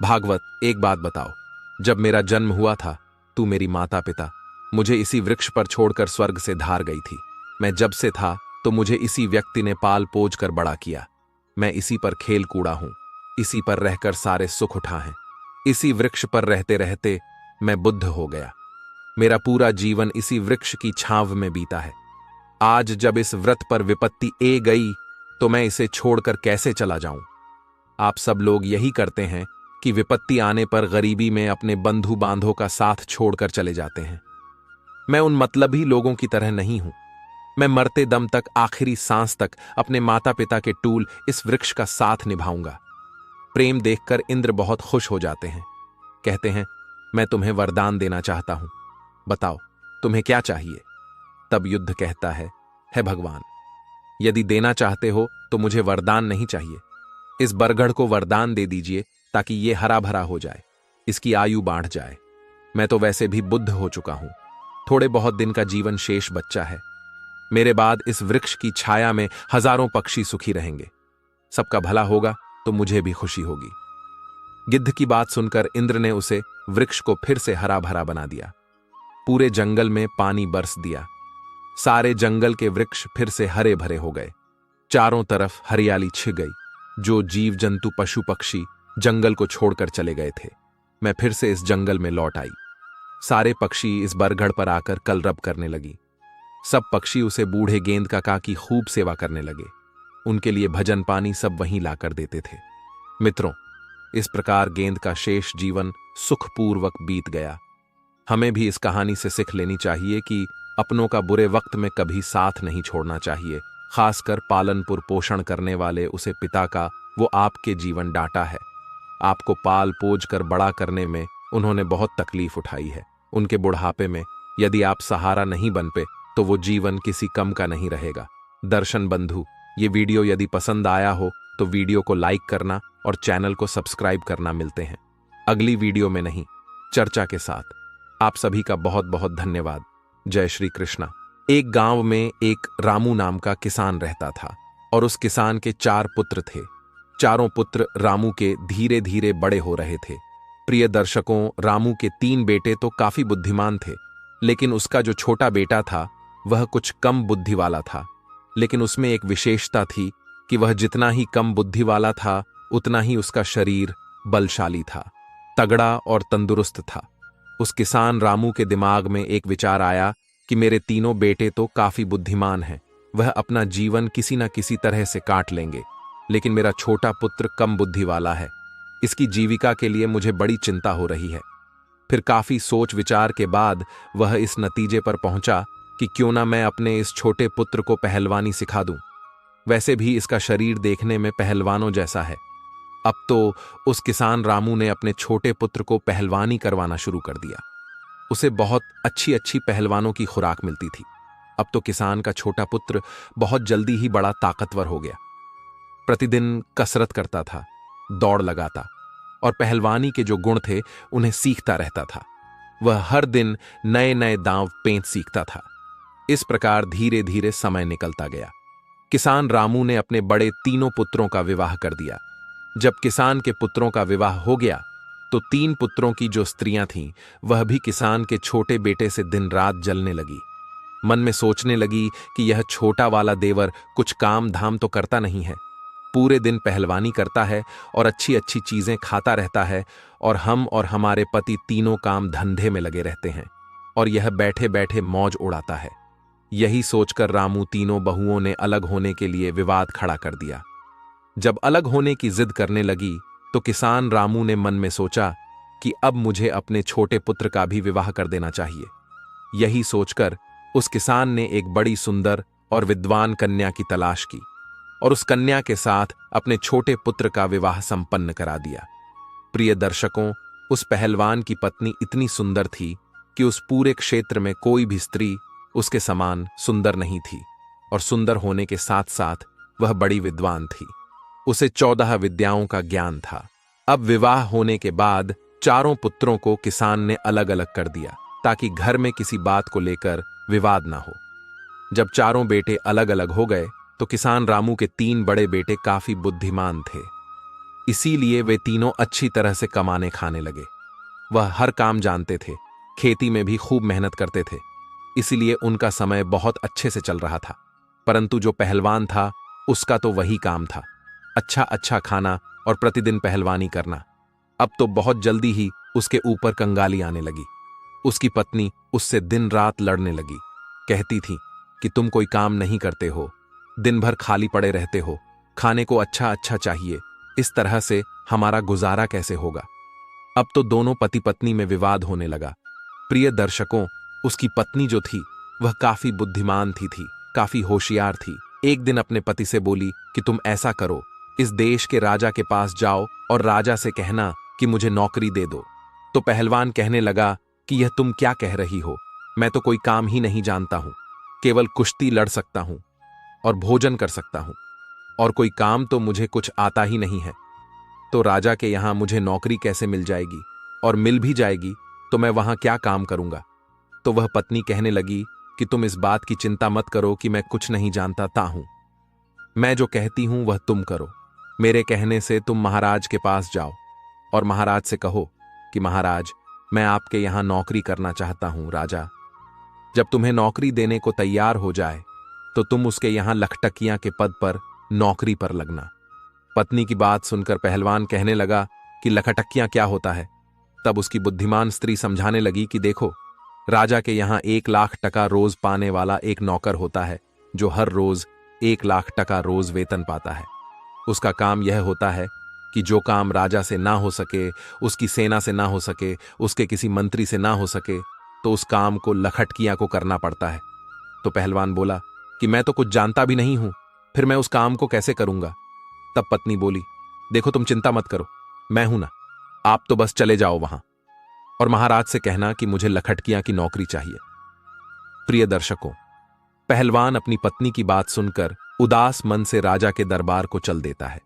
भागवत, एक बात बताओ, जब मेरा जन्म हुआ था तू मेरी माता पिता मुझे इसी वृक्ष पर छोड़कर स्वर्ग से धार गई थी। मैं जब से था तो मुझे इसी व्यक्ति ने पाल पोज कर बड़ा किया। मैं इसी पर खेल कूड़ा हूं, इसी पर रहकर सारे सुख उठा हैं। इसी वृक्ष पर रहते रहते मैं बुद्ध हो गया। मेरा पूरा जीवन इसी वृक्ष की छांव में बीता है। आज जब इस व्रत पर विपत्ति ए गई तो मैं इसे छोड़कर कैसे चला जाऊं? आप सब लोग यही करते हैं कि विपत्ति आने पर गरीबी में अपने बंधु बांधों का साथ छोड़कर चले जाते हैं। मैं उन मतलबी लोगों की तरह नहीं हूं। मैं मरते दम तक, आखिरी सांस तक अपने माता पिता के टूल इस वृक्ष का साथ निभाऊंगा। प्रेम देखकर इंद्र बहुत खुश हो जाते हैं। कहते हैं, मैं तुम्हें वरदान देना चाहता हूं, बताओ तुम्हें क्या चाहिए? तब युद्ध कहता है भगवान, यदि देना चाहते हो तो मुझे वरदान नहीं चाहिए। इस बरगढ़ को वरदान दे दीजिए ताकि ये हरा भरा हो जाए, इसकी आयु बाढ़ जाए। मैं तो वैसे भी बुद्ध हो चुका हूं, थोड़े बहुत दिन का जीवन शेष बच्चा है। मेरे बाद इस वृक्ष की छाया में हजारों पक्षी सुखी रहेंगे। सबका भला होगा तो मुझे भी खुशी होगी। गिद्ध की बात सुनकर इंद्र ने उसे वृक्ष को फिर से हरा भरा बना दिया। पूरे जंगल में पानी बरस दिया। सारे जंगल के वृक्ष फिर से हरे भरे हो गए। चारों तरफ हरियाली छिड़ गई। जो जीव जंतु पशु पक्षी जंगल को छोड़कर चले गए थे, मैं फिर से इस जंगल में लौट आई। सारे पक्षी इस बरगढ़ पर आकर कलरब करने लगी। सब पक्षी उसे बूढ़े गेंद काका की खूब सेवा करने लगे। उनके लिए भजन पानी सब वहीं लाकर देते थे। मित्रों, इस प्रकार गेंद का शेष जीवन सुखपूर्वक बीत गया। हमें भी इस कहानी से सीख लेनी चाहिए कि अपनों का बुरे वक्त में कभी साथ नहीं छोड़ना चाहिए। खासकर पालन पोषण करने वाले उसे पिता का, वो आपके जीवन डांटा है। आपको पाल पोज कर बड़ा करने में उन्होंने बहुत तकलीफ उठाई है। उनके बुढ़ापे में यदि आप सहारा नहीं बन पे तो वो जीवन किसी कम का नहीं रहेगा। दर्शन बंधु, ये वीडियो यदि पसंद आया हो तो वीडियो को लाइक करना और चैनल को सब्सक्राइब करना। मिलते हैं अगली वीडियो में नहीं, चर्चा के साथ। आप सभी का बहुत बहुत धन्यवाद। जय श्री कृष्णा। एक गांव में एक रामू नाम का किसान रहता था और उस किसान के 4 पुत्र थे। चारों पुत्र रामू के धीरे धीरे बड़े हो रहे थे। प्रिय दर्शकों, रामू के 3 बेटे तो काफी बुद्धिमान थे, लेकिन उसका जो छोटा बेटा था वह कुछ कम बुद्धि वाला था। लेकिन उसमें एक विशेषता थी कि वह जितना ही कम बुद्धि वाला था उतना ही उसका शरीर बलशाली था, तगड़ा और तंदुरुस्त था। उस किसान रामू के दिमाग में एक विचार आया कि मेरे तीनों बेटे तो काफी बुद्धिमान हैं, वह अपना जीवन किसी न किसी तरह से काट लेंगे, लेकिन मेरा छोटा पुत्र कम बुद्धि वाला है। इसकी जीविका के लिए मुझे बड़ी चिंता हो रही है। फिर काफी सोच विचार के बाद वह इस नतीजे पर पहुंचा कि क्यों ना मैं अपने इस छोटे पुत्र को पहलवानी सिखा दूं। वैसे भी इसका शरीर देखने में पहलवानों जैसा है। अब तो उस किसान रामू ने अपने छोटे पुत्र को पहलवानी करवाना शुरू कर दिया। उसे बहुत अच्छी अच्छी पहलवानों की खुराक मिलती थी। अब तो किसान का छोटा पुत्र बहुत जल्दी ही बड़ा ताकतवर हो गया। प्रतिदिन कसरत करता था, दौड़ लगाता और पहलवानी के जो गुण थे उन्हें सीखता रहता था। वह हर दिन नए नए दांव पेंच सीखता था। इस प्रकार धीरे धीरे समय निकलता गया। किसान रामू ने अपने बड़े तीनों पुत्रों का विवाह कर दिया। जब किसान के पुत्रों का विवाह हो गया तो 3 पुत्रों की जो स्त्रियां थीं वह भी किसान के छोटे बेटे से दिन रात जलने लगी। मन में सोचने लगी कि यह छोटा वाला देवर कुछ काम धाम तो करता नहीं है, पूरे दिन पहलवानी करता है और अच्छी अच्छी चीजें खाता रहता है, और हम और हमारे पति तीनों काम धंधे में लगे रहते हैं और यह बैठे बैठे मौज उड़ाता है। यही सोचकर रामू तीनों बहुओं ने अलग होने के लिए विवाद खड़ा कर दिया। जब अलग होने की जिद करने लगी तो किसान रामू ने मन में सोचा कि अब मुझे अपने छोटे पुत्र का भी विवाह कर देना चाहिए। यही सोचकर उस किसान ने एक बड़ी सुंदर और विद्वान कन्या की तलाश की और उस कन्या के साथ अपने छोटे पुत्र का विवाह संपन्न करा दिया। प्रिय दर्शकों, उस पहलवान की पत्नी इतनी सुंदर थी कि उस पूरे क्षेत्र में कोई भी स्त्री उसके समान सुंदर नहीं थी, और सुंदर होने के साथ साथ वह बड़ी विद्वान थी। उसे 14 विद्याओं का ज्ञान था। अब विवाह होने के बाद चारों पुत्रों को किसान ने अलग अलग कर दिया ताकि घर में किसी बात को लेकर विवाद ना हो। जब चारों बेटे अलग अलग हो गए तो किसान रामू के 3 बड़े बेटे काफी बुद्धिमान थे, इसीलिए वे तीनों अच्छी तरह से कमाने खाने लगे। वह हर काम जानते थे, खेती में भी खूब मेहनत करते थे, इसीलिए उनका समय बहुत अच्छे से चल रहा था। परंतु जो पहलवान था उसका तो वही काम था, अच्छा अच्छा खाना और प्रतिदिन पहलवानी करना। अब तो बहुत जल्दी ही उसके ऊपर कंगाली आने लगी। उसकी पत्नी उससे दिन रात लड़ने लगी, कहती थी कि तुम कोई काम नहीं करते हो, दिन भर खाली पड़े रहते हो, खाने को अच्छा अच्छा चाहिए, इस तरह से हमारा गुजारा कैसे होगा। अब तो दोनों पति पत्नी में विवाद होने लगा। प्रिय दर्शकों, उसकी पत्नी जो थी वह काफी बुद्धिमान थी, काफी होशियार थी। एक दिन अपने पति से बोली कि तुम ऐसा करो, इस देश के राजा के पास जाओ और राजा से कहना कि मुझे नौकरी दे दो। तो पहलवान कहने लगा कि यह तुम क्या कह रही हो, मैं तो कोई काम ही नहीं जानता हूं, केवल कुश्ती लड़ सकता हूं और भोजन कर सकता हूं, और कोई काम तो मुझे कुछ आता ही नहीं है। तो राजा के यहां मुझे नौकरी कैसे मिल जाएगी, और मिल भी जाएगी तो मैं वहां क्या काम करूंगा। तो वह पत्नी कहने लगी कि तुम इस बात की चिंता मत करो कि मैं कुछ नहीं जानता हूं, मैं जो कहती हूं वह तुम करो। मेरे कहने से तुम महाराज के पास जाओ और महाराज से कहो कि महाराज, मैं आपके यहां नौकरी करना चाहता हूं। राजा जब तुम्हें नौकरी देने को तैयार हो जाए तो तुम उसके यहां लखटकियां के पद पर नौकरी पर लगना। पत्नी की बात सुनकर पहलवान कहने लगा कि लखटकियां क्या होता है। तब उसकी बुद्धिमान स्त्री समझाने लगी कि देखो, राजा के यहां 1,00,000 टका रोज पाने वाला एक नौकर होता है, जो हर रोज 1,00,000 टका रोज वेतन पाता है। उसका काम यह होता है कि जो काम राजा से ना हो सके, उसकी सेना से ना हो सके, उसके किसी मंत्री से ना हो सके, तो उस काम को लखटकियां को करना पड़ता है। तो पहलवान बोला कि मैं तो कुछ जानता भी नहीं हूं, फिर मैं उस काम को कैसे करूंगा। तब पत्नी बोली, देखो तुम चिंता मत करो, मैं हूं ना, आप तो बस चले जाओ वहां और महाराज से कहना कि मुझे लखटकियां की नौकरी चाहिए। प्रिय दर्शकों, पहलवान अपनी पत्नी की बात सुनकर उदास मन से राजा के दरबार को चल देता है।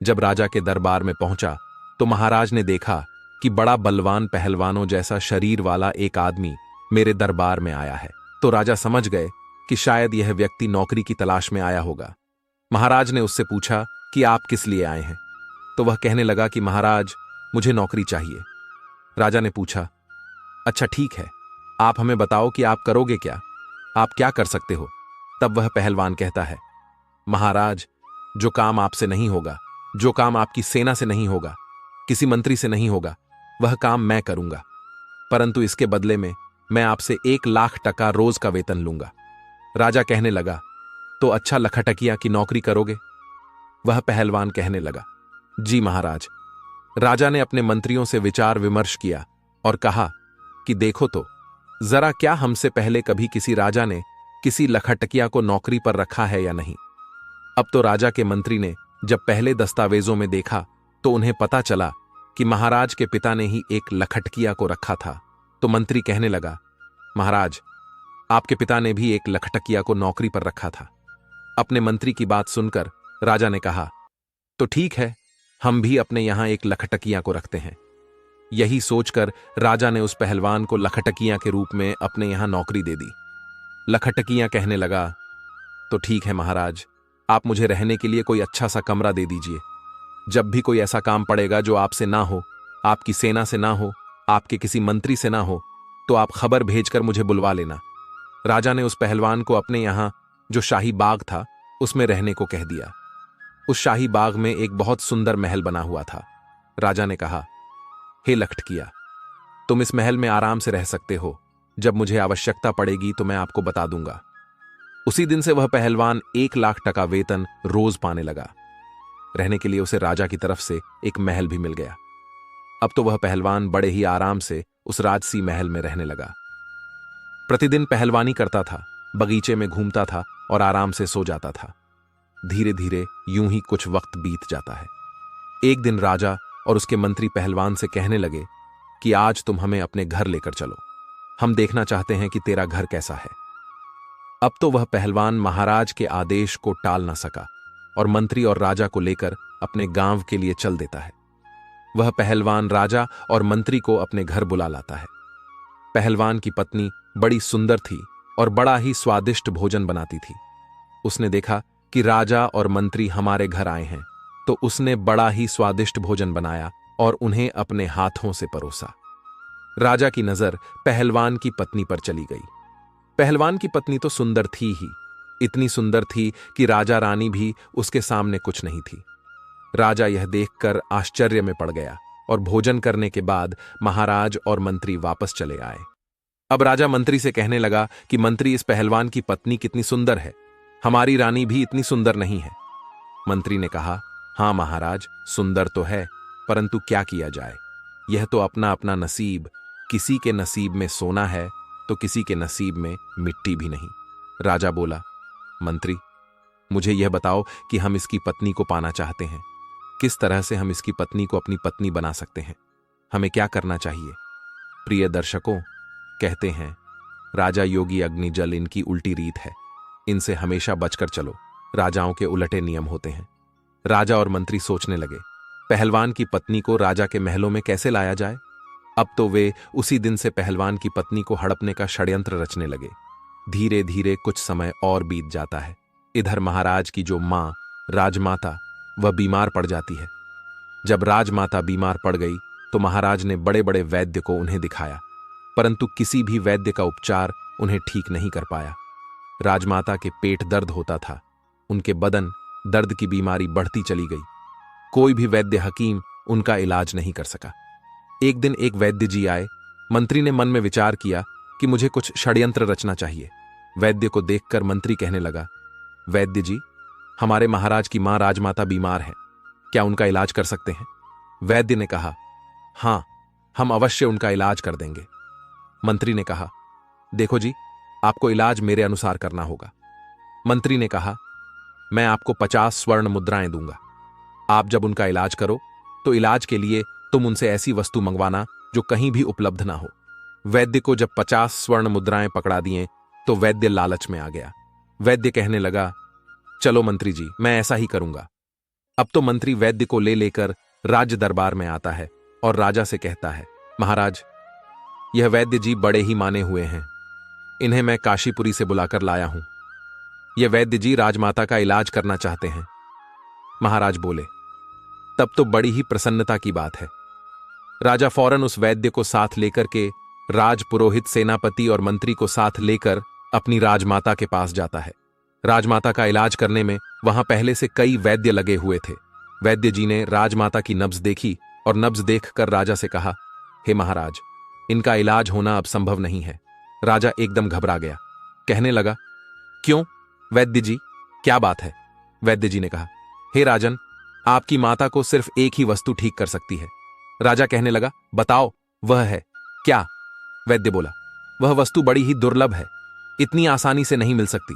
जब राजा के दरबार में पहुंचा तो महाराज ने देखा कि बड़ा बलवान पहलवानों जैसा शरीर वाला एक आदमी मेरे दरबार में आया है। तो राजा समझ गए कि शायद यह व्यक्ति नौकरी की तलाश में आया होगा। महाराज ने उससे पूछा कि आप किस लिए आए हैं। तो वह कहने लगा कि महाराज, मुझे नौकरी चाहिए। राजा ने पूछा, अच्छा ठीक है, आप हमें बताओ कि आप करोगे क्या, आप क्या कर सकते हो। तब वह पहलवान कहता है, महाराज, जो काम आपसे नहीं होगा, जो काम आपकी सेना से नहीं होगा, किसी मंत्री से नहीं होगा, वह काम मैं करूंगा, परंतु इसके बदले में मैं आपसे 1,00,000 टका रोज का वेतन लूंगा। राजा कहने लगा, तो अच्छा लखटकिया की नौकरी करोगे। वह पहलवान कहने लगा, जी महाराज। राजा ने अपने मंत्रियों से विचार विमर्श किया और कहा कि देखो तो जरा, क्या हमसे पहले कभी किसी राजा ने किसी लखटकिया को नौकरी पर रखा है या नहीं। अब तो राजा के मंत्री ने जब पहले दस्तावेजों में देखा तो उन्हें पता चला कि महाराज के पिता ने ही एक लखटकिया को रखा था। तो मंत्री कहने लगा, महाराज, आपके पिता ने भी एक लखटकिया को नौकरी पर रखा था। अपने मंत्री की बात सुनकर राजा ने कहा, तो ठीक है, हम भी अपने यहां एक लखटकिया को रखते हैं। यही सोचकर राजा ने उस पहलवान को लखटकिया के रूप में अपने यहां नौकरी दे दी। लखटकिया कहने लगा, तो ठीक है महाराज, आप मुझे रहने के लिए कोई अच्छा सा कमरा दे दीजिए। जब भी कोई ऐसा काम पड़ेगा जो आपसे ना हो, आपकी सेना से ना हो, आपके किसी मंत्री से ना हो, तो आप खबर भेजकर मुझे बुलवा लेना। राजा ने उस पहलवान को अपने यहां जो शाही बाग था उसमें रहने को कह दिया। उस शाही बाग में एक बहुत सुंदर महल बना हुआ था। राजा ने कहा, हे लखटकिया, तुम इस महल में आराम से रह सकते हो, जब मुझे आवश्यकता पड़ेगी तो मैं आपको बता दूंगा। उसी दिन से वह पहलवान 1,00,000 टका वेतन रोज पाने लगा। रहने के लिए उसे राजा की तरफ से एक महल भी मिल गया। अब तो वह पहलवान बड़े ही आराम से उस राजसी महल में रहने लगा। प्रतिदिन पहलवानी करता था, बगीचे में घूमता था और आराम से सो जाता था। धीरे धीरे यूं ही कुछ वक्त बीत जाता है। एक दिन राजा और उसके मंत्री पहलवान से कहने लगे कि आज तुम हमें अपने घर लेकर चलो, हम देखना चाहते हैं कि तेरा घर कैसा है। अब तो वह पहलवान महाराज के आदेश को टाल न सका और मंत्री और राजा को लेकर अपने गांव के लिए चल देता है। वह पहलवान राजा और मंत्री को अपने घर बुला लाता है। पहलवान की पत्नी बड़ी सुंदर थी और बड़ा ही स्वादिष्ट भोजन बनाती थी। उसने देखा कि राजा और मंत्री हमारे घर आए हैं, तो उसने बड़ा ही स्वादिष्ट भोजन बनाया और उन्हें अपने हाथों से परोसा। राजा की नजर पहलवान की पत्नी पर चली गई। पहलवान की पत्नी तो सुंदर थी ही, इतनी सुंदर थी कि राजा रानी भी उसके सामने कुछ नहीं थी। राजा यह देखकर आश्चर्य में पड़ गया और भोजन करने के बाद महाराज और मंत्री वापस चले आए। अब राजा मंत्री से कहने लगा कि मंत्री, इस पहलवान की पत्नी कितनी सुंदर है, हमारी रानी भी इतनी सुंदर नहीं है। मंत्री ने कहा, हाँ महाराज, सुंदर तो है, परंतु क्या किया जाए, यह तो अपना अपना नसीब, किसी के नसीब में सोना है तो किसी के नसीब में मिट्टी भी नहीं। राजा बोला, मंत्री, मुझे यह बताओ कि हम इसकी पत्नी को पाना चाहते हैं, किस तरह से हम इसकी पत्नी को अपनी पत्नी बना सकते हैं, हमें क्या करना चाहिए? प्रिय दर्शकों, कहते हैं राजा योगी अग्नि जल इनकी उल्टी रीत है, इनसे हमेशा बचकर चलो, राजाओं के उलटे नियम होते हैं। राजा और मंत्री सोचने लगे, पहलवान की पत्नी को राजा के महलों में कैसे लाया जाए। अब तो वे उसी दिन से पहलवान की पत्नी को हड़पने का षड्यंत्र रचने लगे। धीरे धीरे कुछ समय और बीत जाता है। इधर महाराज की जो मां राजमाता, वह बीमार पड़ जाती है। जब राजमाता बीमार पड़ गई तो महाराज ने बड़े बड़े वैद्य को उन्हें दिखाया, परंतु किसी भी वैद्य का उपचार उन्हें ठीक नहीं कर पाया। राजमाता के पेट दर्द होता था, उनके बदन दर्द की बीमारी बढ़ती चली गई। कोई भी वैद्य हकीम उनका इलाज नहीं कर सका। एक दिन एक वैद्य जी आए। मंत्री ने मन में विचार किया कि मुझे कुछ षड्यंत्र रचना चाहिए। वैद्य को देखकर मंत्री कहने लगा, वैद्य जी, हमारे महाराज की मां राजमाता बीमार है, क्या उनका इलाज कर सकते हैं? वैद्य ने कहा, हां, हम अवश्य उनका इलाज कर देंगे। मंत्री ने कहा, देखो जी, आपको इलाज मेरे अनुसार करना होगा। मंत्री ने कहा, मैं आपको 50 स्वर्ण मुद्राएं दूंगा। आप जब उनका इलाज करो तो इलाज के लिए तुम उनसे ऐसी वस्तु मंगवाना जो कहीं भी उपलब्ध ना हो। वैद्य को जब 50 स्वर्ण मुद्राएं पकड़ा दिए तो वैद्य लालच में आ गया। वैद्य कहने लगा, चलो मंत्री जी, मैं ऐसा ही करूंगा। अब तो मंत्री वैद्य को ले लेकर राज्य दरबार में आता है और राजा से कहता है, महाराज, यह वैद्य जी बड़े ही माने हुए हैं, इन्हें मैं काशीपुरी से बुलाकर लाया हूं। यह वैद्य जी राजमाता का इलाज करना चाहते हैं। महाराज बोले, तब तो बड़ी ही प्रसन्नता की बात है। राजा फौरन उस वैद्य को साथ लेकर के राज पुरोहित, सेनापति और मंत्री को साथ लेकर अपनी राजमाता के पास जाता है। राजमाता का इलाज करने में वहां पहले से कई वैद्य लगे हुए थे। वैद्य जी ने राजमाता की नब्ज देखी और नब्ज देखकर राजा से कहा, हे महाराज, इनका इलाज होना अब संभव नहीं है। राजा एकदम घबरा गया, कहने लगा, क्यों वैद्य जी, क्या बात है? वैद्य जी ने कहा, हे राजन, आपकी माता को सिर्फ एक ही वस्तु ठीक कर सकती है। राजा कहने लगा, बताओ, वह है क्या? वैद्य बोला, वह वस्तु बड़ी ही दुर्लभ है, इतनी आसानी से नहीं मिल सकती।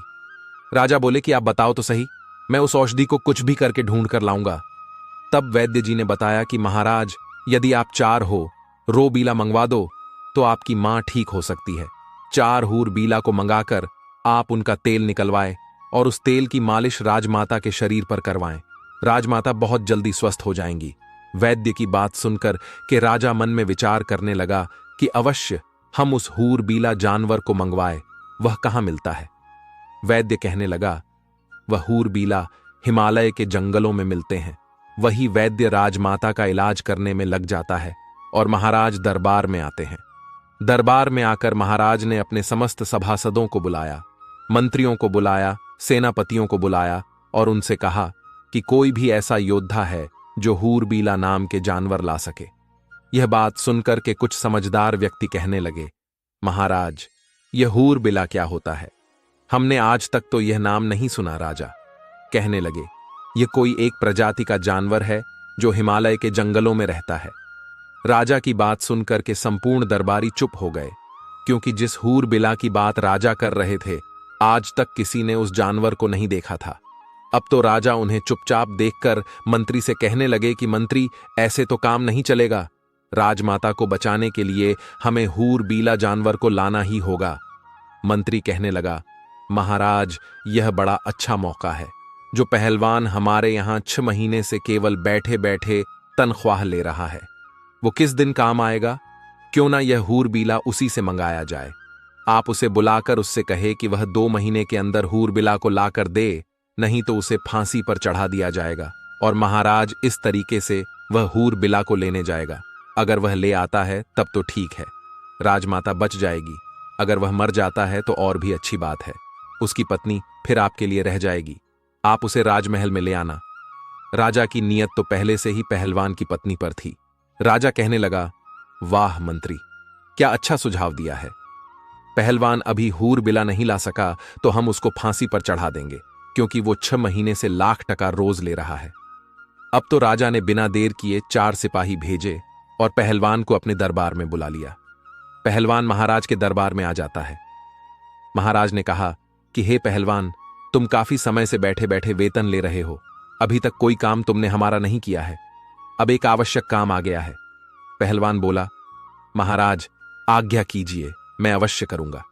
राजा बोले कि आप बताओ तो सही, मैं उस औषधि को कुछ भी करके ढूंढ कर लाऊंगा। तब वैद्य जी ने बताया कि महाराज, यदि आप 4 हो रो बीला मंगवा दो तो आपकी मां ठीक हो सकती है। 4 हूर बीला को मंगाकर आप उनका तेल निकलवाएं और उस तेल की मालिश राजमाता के शरीर पर करवाएं। राजमाता बहुत जल्दी स्वस्थ हो जाएंगी। वैद्य की बात सुनकर के राजा मन में विचार करने लगा कि अवश्य हम उस हूर बीला जानवर को मंगवाए, वह कहां मिलता है? वैद्य कहने लगा, वह हूर बीला हिमालय के जंगलों में मिलते हैं। वही वैद्य राजमाता का इलाज करने में लग जाता है और महाराज दरबार में आते हैं। दरबार में आकर महाराज ने अपने समस्त सभासदों को बुलाया, मंत्रियों को बुलाया, सेनापतियों को बुलाया और उनसे कहा कि कोई भी ऐसा योद्धा है जो हूर बीला नाम के जानवर ला सके। यह बात सुनकर के कुछ समझदार व्यक्ति कहने लगे, महाराज, यह हूर बीला क्या होता है? हमने आज तक तो यह नाम नहीं सुना। राजा कहने लगे, यह कोई एक प्रजाति का जानवर है जो हिमालय के जंगलों में रहता है। राजा की बात सुनकर के संपूर्ण दरबारी चुप हो गए, क्योंकि जिस हूर बिला की बात राजा कर रहे थे, आज तक किसी ने उस जानवर को नहीं देखा था। अब तो राजा उन्हें चुपचाप देखकर मंत्री से कहने लगे कि मंत्री, ऐसे तो काम नहीं चलेगा। राजमाता को बचाने के लिए हमें हूर बीला जानवर को लाना ही होगा। मंत्री कहने लगा, महाराज, यह बड़ा अच्छा मौका है। जो पहलवान हमारे यहां 6 महीने से केवल बैठे बैठे तनख्वाह ले रहा है, वो किस दिन काम आएगा? क्यों ना यह हूर बीला उसी से मंगाया जाए। आप उसे बुलाकर उससे कहे कि वह 2 महीने के अंदर हूर बिला को लाकर दे, नहीं तो उसे फांसी पर चढ़ा दिया जाएगा। और महाराज, इस तरीके से वह हूर बिला को लेने जाएगा। अगर वह ले आता है तब तो ठीक है, राजमाता बच जाएगी। अगर वह मर जाता है तो और भी अच्छी बात है, उसकी पत्नी फिर आपके लिए रह जाएगी। आप उसे राजमहल में ले आना। राजा की नीयत तो पहले से ही पहलवान की पत्नी पर थी। राजा कहने लगा, वाह मंत्री, क्या अच्छा सुझाव दिया है। पहलवान अभी हूर बिला नहीं ला सका तो हम उसको फांसी पर चढ़ा देंगे, क्योंकि वो 6 महीने से लाख रोज ले रहा है। अब तो राजा ने बिना देर किए 4 सिपाही भेजे और पहलवान को अपने दरबार में बुला लिया। पहलवान महाराज के दरबार में आ जाता है। महाराज ने कहा कि हे पहलवान, तुम काफी समय से बैठे बैठे वेतन ले रहे हो, अभी तक कोई काम तुमने हमारा नहीं किया है। अब एक आवश्यक काम आ गया है। पहलवान बोला, महाराज आज्ञा कीजिए, मैं अवश्य करूंगा।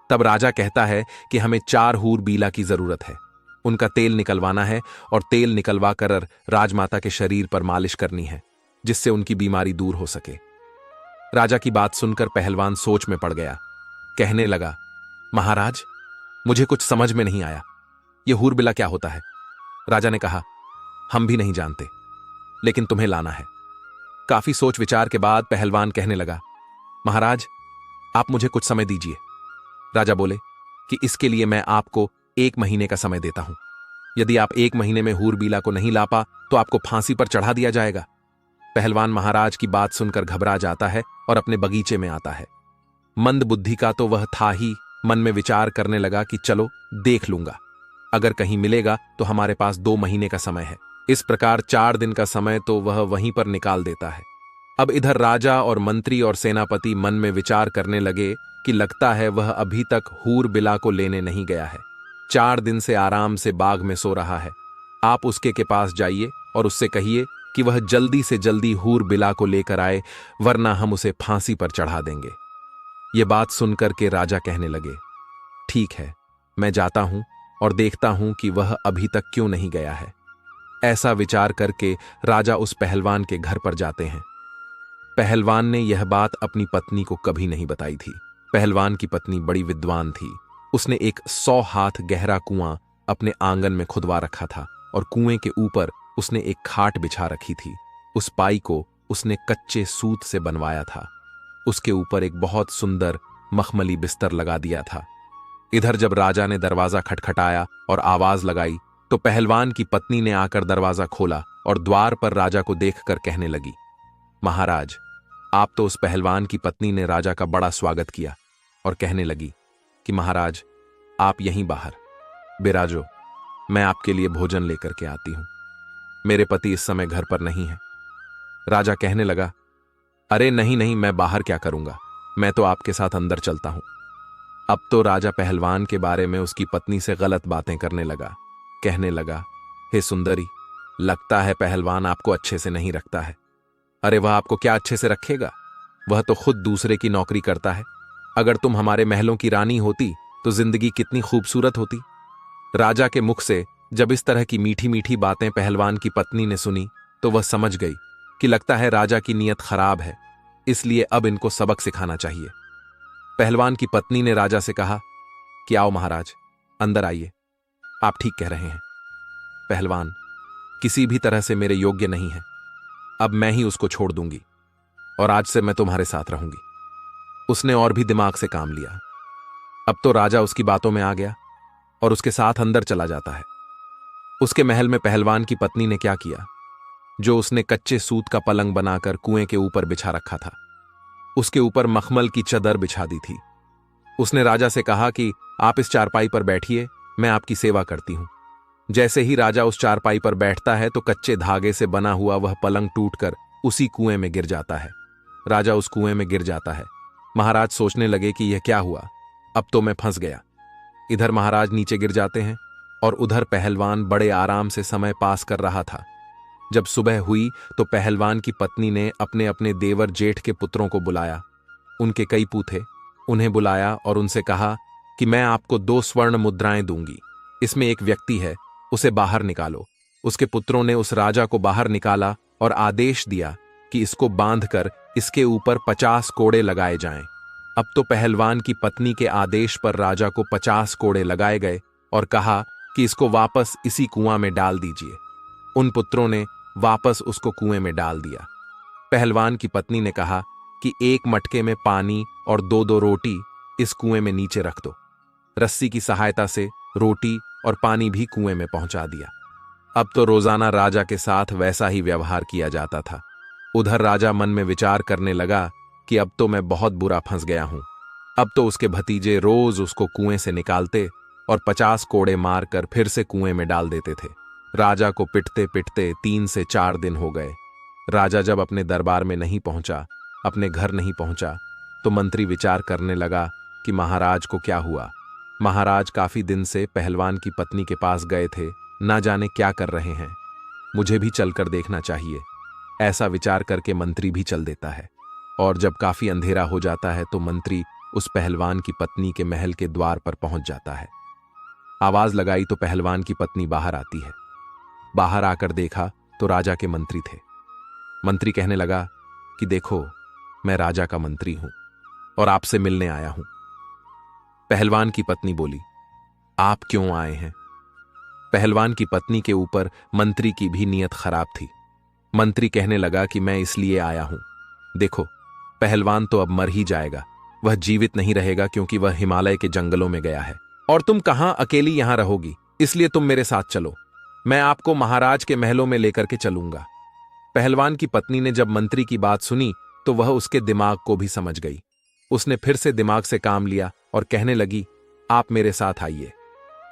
तब राजा कहता है कि हमें 4 हूर बीला की जरूरत है। उनका तेल निकलवाना है और तेल निकलवा कर राजमाता के शरीर पर मालिश करनी है, जिससे उनकी बीमारी दूर हो सके। राजा की बात सुनकर पहलवान सोच में पड़ गया। कहने लगा, महाराज मुझे कुछ समझ में नहीं आया, यह हूर बिला क्या होता है। राजा ने कहा, हम भी नहीं जानते, लेकिन तुम्हें लाना है। काफी सोच विचार के बाद पहलवान कहने लगा, महाराज आप मुझे कुछ समय दीजिए। राजा बोले कि इसके लिए मैं आपको 1 महीने का समय देता हूं। यदि आप 1 महीने में हूर बीला को नहीं ला पा तो आपको फांसी पर चढ़ा दिया जाएगा। पहलवान महाराज की बात सुनकर घबरा जाता है और अपने बगीचे में आता है। मंद बुद्धि का तो वह था ही, मन में विचार करने लगा कि चलो देख लूंगा, अगर कहीं मिलेगा तो हमारे पास 2 महीने का समय है। इस प्रकार 4 दिन का समय तो वह वहीं पर निकाल देता है। अब इधर राजा और मंत्री और सेनापति मन में विचार करने लगे कि लगता है वह अभी तक हूर बिला को लेने नहीं गया है। 4 दिन से आराम से बाग में सो रहा है। आप उसके के पास जाइए और उससे कहिए कि वह जल्दी से जल्दी हूर बिला को लेकर आए, वरना हम उसे फांसी पर चढ़ा देंगे। ये बात सुनकर के राजा कहने लगे, ठीक है, मैं जाता हूं और देखता हूं कि वह अभी तक क्यों नहीं गया है। ऐसा विचार करके राजा उस पहलवान के घर पर जाते हैं। पहलवान ने यह बात अपनी पत्नी को कभी नहीं बताई थी। पहलवान की पत्नी बड़ी विद्वान थी। उसने एक 100 हाथ गहरा कुआं अपने आंगन में खुदवा रखा था और कुएं के ऊपर उसने एक खाट बिछा रखी थी। उस पाई को उसने कच्चे सूत से बनवाया था। उसके ऊपर एक बहुत सुंदर मखमली बिस्तर लगा दिया था। इधर जब राजा ने दरवाजा खटखटाया और आवाज लगाई तो पहलवान की पत्नी ने आकर दरवाजा खोला और द्वार पर राजा को देखकर कहने लगी, महाराज आप तो उस पहलवान की पत्नी ने राजा का बड़ा स्वागत किया और कहने लगी कि महाराज आप यहीं बाहर बिराजो, मैं आपके लिए भोजन लेकर के आती हूं। मेरे पति इस समय घर पर नहीं है। राजा कहने लगा, अरे नहीं नहीं, मैं बाहर क्या करूंगा, मैं तो आपके साथ अंदर चलता हूं। अब तो राजा पहलवान के बारे में उसकी पत्नी से गलत बातें करने लगा। कहने लगा, हे सुंदरी, लगता है पहलवान आपको अच्छे से नहीं रखता है। अरे वह आपको क्या अच्छे से रखेगा, वह तो खुद दूसरे की नौकरी करता है। अगर तुम हमारे महलों की रानी होती तो जिंदगी कितनी खूबसूरत होती। राजा के मुख से जब इस तरह की मीठी मीठी बातें पहलवान की पत्नी ने सुनी तो वह समझ गई कि लगता है राजा की नीयत खराब है, इसलिए अब इनको सबक सिखाना चाहिए। पहलवान की पत्नी ने राजा से कहा कि आओ महाराज, अंदर आइए, आप ठीक कह रहे हैं। पहलवान किसी भी तरह से मेरे योग्य नहीं है, अब मैं ही उसको छोड़ दूंगी और आज से मैं तुम्हारे साथ रहूंगी। उसने और भी दिमाग से काम लिया। अब तो राजा उसकी बातों में आ गया और उसके साथ अंदर चला जाता है। उसके महल में पहलवान की पत्नी ने क्या किया, जो उसने कच्चे सूत का पलंग बनाकर कुएं के ऊपर बिछा रखा था, उसके ऊपर मखमल की चादर बिछा दी थी। उसने राजा से कहा कि आप इस चारपाई पर बैठिए, मैं आपकी सेवा करती हूं। जैसे ही राजा उस चारपाई पर बैठता है तो कच्चे धागे से बना हुआ वह पलंग टूटकर उसी कुएं में गिर जाता है। राजा उस कुएं में गिर जाता है। महाराज सोचने लगे कि यह क्या हुआ, अब तो मैं फंस गया। इधर महाराज नीचे गिर जाते हैं और उधर पहलवान बड़े आराम से समय पास कर रहा था। जब सुबह हुई तो पहलवान की पत्नी ने अपने अपने देवर जेठ के पुत्रों को बुलाया। उनके कई पू थे, उन्हें बुलाया और उनसे कहा कि मैं आपको 2 स्वर्ण मुद्राएं दूंगी, इसमें एक व्यक्ति है, उसे बाहर निकालो। उसके पुत्रों ने उस राजा को बाहर निकाला और आदेश दिया कि इसको बांधकर इसके ऊपर 50 कोड़े लगाए जाएं। अब तो पहलवान की पत्नी के आदेश पर राजा को 50 कोड़े लगाए गए और कहा कि इसको वापस इसी कुआं में डाल दीजिए। उन पुत्रों ने वापस उसको कुएं में डाल दिया। पहलवान की पत्नी ने कहा कि 1 मटके में पानी और 2-2 रोटी इस कुएं में नीचे रख दो। रस्सी की सहायता से रोटी और पानी भी कुएं में पहुंचा दिया। अब तो रोजाना राजा के साथ वैसा ही व्यवहार किया जाता था। उधर राजा मन में विचार करने लगा कि अब तो मैं बहुत बुरा फंस गया हूं। अब तो उसके भतीजे रोज उसको कुएं से निकालते और 50 कोड़े मारकर फिर से कुएं में डाल देते थे। राजा को पिटते पिटते 3 से 4 दिन हो गए। राजा जब अपने दरबार में नहीं पहुंचा, अपने घर नहीं पहुंचा, तो मंत्री विचार करने लगा कि महाराज को क्या हुआ। महाराज काफी दिन से पहलवान की पत्नी के पास गए थे, ना जाने क्या कर रहे हैं, मुझे भी चलकर देखना चाहिए। ऐसा विचार करके मंत्री भी चल देता है। और जब काफी अंधेरा हो जाता है तो मंत्री उस पहलवान की पत्नी के महल के द्वार पर पहुंच जाता है। आवाज लगाई तो पहलवान की पत्नी बाहर आती है। बाहर आकर देखा तो राजा के मंत्री थे। मंत्री कहने लगा कि देखो, मैं राजा का मंत्री हूं और आपसे मिलने आया हूं। पहलवान की पत्नी बोली, आप क्यों आए हैं? पहलवान की पत्नी के ऊपर मंत्री की भी नीयत खराब थी। मंत्री कहने लगा कि मैं इसलिए आया हूं, देखो, पहलवान तो अब मर ही जाएगा, वह जीवित नहीं रहेगा क्योंकि वह हिमालय के जंगलों में गया है और तुम कहां अकेली यहां रहोगी, इसलिए तुम मेरे साथ चलो, मैं आपको महाराज के महलों में लेकर के चलूंगा। पहलवान की पत्नी ने जब मंत्री की बात सुनी तो वह उसके दिमाग को भी समझ गई। उसने फिर से दिमाग से काम लिया और कहने लगी, आप मेरे साथ आइए।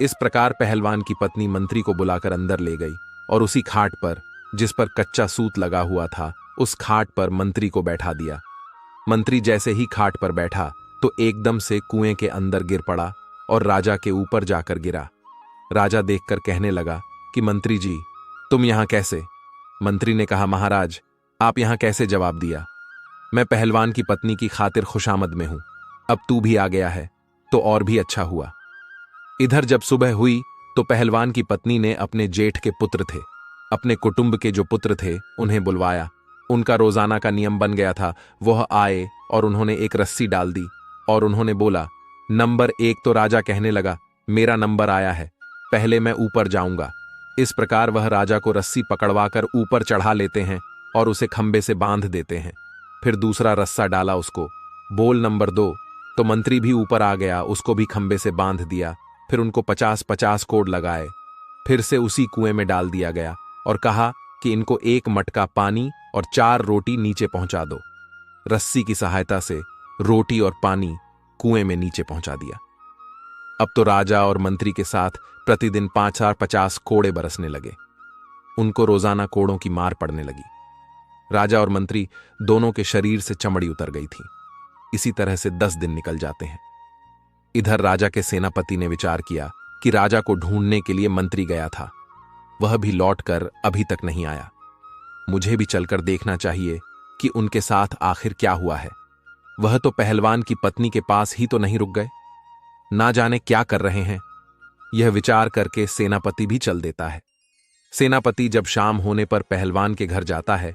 इस प्रकार पहलवान की पत्नी मंत्री को बुलाकर अंदर ले गई और उसी खाट पर, जिस पर कच्चा सूत लगा हुआ था, उस खाट पर मंत्री को बैठा दिया। मंत्री जैसे ही खाट पर बैठा तो एकदम से कुएं के अंदर गिर पड़ा और राजा के ऊपर जाकर गिरा। राजा देखकर कहने लगा कि मंत्री जी, तुम यहां कैसे? मंत्री ने कहा, महाराज, आप यहां कैसे? जवाब दिया, मैं पहलवान की पत्नी की खातिर खुशामद में हूं, अब तू भी आ गया है तो और भी अच्छा हुआ। इधर जब सुबह हुई तो पहलवान की पत्नी ने अपने जेठ के पुत्र थे, अपने कुटुंब के जो पुत्र थे, उन्हें बुलवाया। उनका रोजाना का नियम बन गया था। वह आए और उन्होंने एक रस्सी डाल दी और उन्होंने बोला, नंबर 1। तो राजा कहने लगा, मेरा नंबर आया है, पहले मैं ऊपर जाऊंगा। इस प्रकार वह राजा को रस्सी पकड़वाकर ऊपर चढ़ा लेते हैं और उसे खंबे से बांध देते हैं। फिर दूसरा रस्सा डाला उसको, बोल नंबर 2। तो मंत्री भी ऊपर आ गया, उसको भी खंबे से बांध दिया। फिर उनको 50-50 कोड़ लगाए, फिर से उसी कुएं में डाल दिया गया और कहा कि इनको 1 मटका पानी और 4 रोटी नीचे पहुंचा दो। रस्सी की सहायता से रोटी और पानी कुएं में नीचे पहुंचा दिया। अब तो राजा और मंत्री के साथ प्रतिदिन 50 कोड़े बरसने लगे। उनको रोजाना कोड़ों की मार पड़ने लगी। राजा और मंत्री दोनों के शरीर से चमड़ी उतर गई थी। इसी तरह से 10 दिन निकल जाते हैं। इधर राजा के सेनापति ने विचार किया कि राजा को ढूंढने के लिए मंत्री गया था, वह भी लौटकर अभी तक नहीं आया। मुझे भी चलकर देखना चाहिए कि उनके साथ आखिर क्या हुआ है। वह तो पहलवान की पत्नी के पास ही तो नहीं रुक गए, ना जाने क्या कर रहे हैं। यह विचार करके सेनापति भी चल देता है। सेनापति जब शाम होने पर पहलवान के घर जाता है,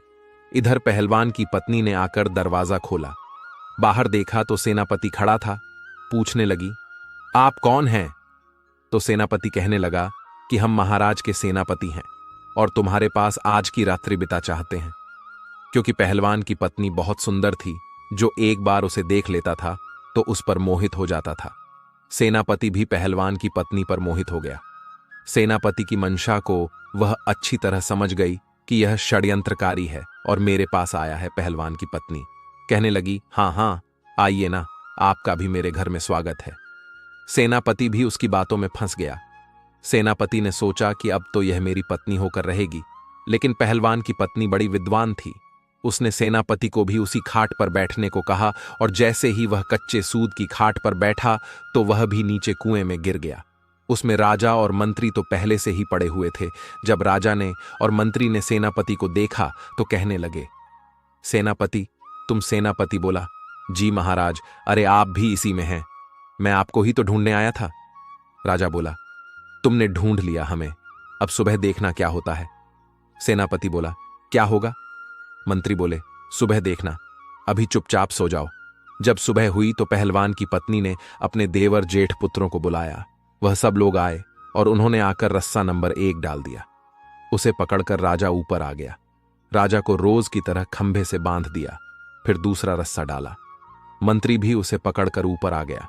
इधर पहलवान की पत्नी ने आकर दरवाजा खोला। बाहर देखा तो सेनापति खड़ा था। पूछने लगी, आप कौन हैं? तो सेनापति कहने लगा कि हम महाराज के सेनापति हैं और तुम्हारे पास आज की रात्रि बिता चाहते हैं। क्योंकि पहलवान की पत्नी बहुत सुंदर थी, जो एक बार उसे देख लेता था तो उस पर मोहित हो जाता था। सेनापति भी पहलवान की पत्नी पर मोहित हो गया। सेनापति की मंशा को वह अच्छी तरह समझ गई कि यह षड्यंत्रकारी है और मेरे पास आया है। पहलवान की पत्नी कहने लगी, हाँ हाँ, आइए ना, आपका भी मेरे घर में स्वागत है। सेनापति भी उसकी बातों में फंस गया। सेनापति ने सोचा कि अब तो यह मेरी पत्नी होकर रहेगी, लेकिन पहलवान की पत्नी बड़ी विद्वान थी। उसने सेनापति को भी उसी खाट पर बैठने को कहा और जैसे ही वह कच्चे सूत की खाट पर बैठा तो वह भी नीचे कुएं में गिर गया। उसमें राजा और मंत्री तो पहले से ही पड़े हुए थे। जब राजा ने और मंत्री ने सेनापति को देखा तो कहने लगे, सेनापति, तुम? सेनापति बोला, जी महाराज, अरे आप भी इसी में हैं, मैं आपको ही तो ढूंढने आया था। राजा बोला, तुमने ढूंढ लिया हमें, अब सुबह देखना क्या होता है। सेनापति बोला, क्या होगा? मंत्री बोले, सुबह देखना, अभी चुपचाप सो जाओ। जब सुबह हुई तो पहलवान की पत्नी ने अपने देवर जेठ पुत्रों को बुलाया। वह सब लोग आए और उन्होंने आकर रस्सा नंबर 1 डाल दिया। उसे पकड़कर राजा ऊपर आ गया। राजा को रोज की तरह खंभे से बांध दिया। फिर दूसरा रस्सा डाला। मंत्री भी उसे पकड़कर ऊपर आ गया।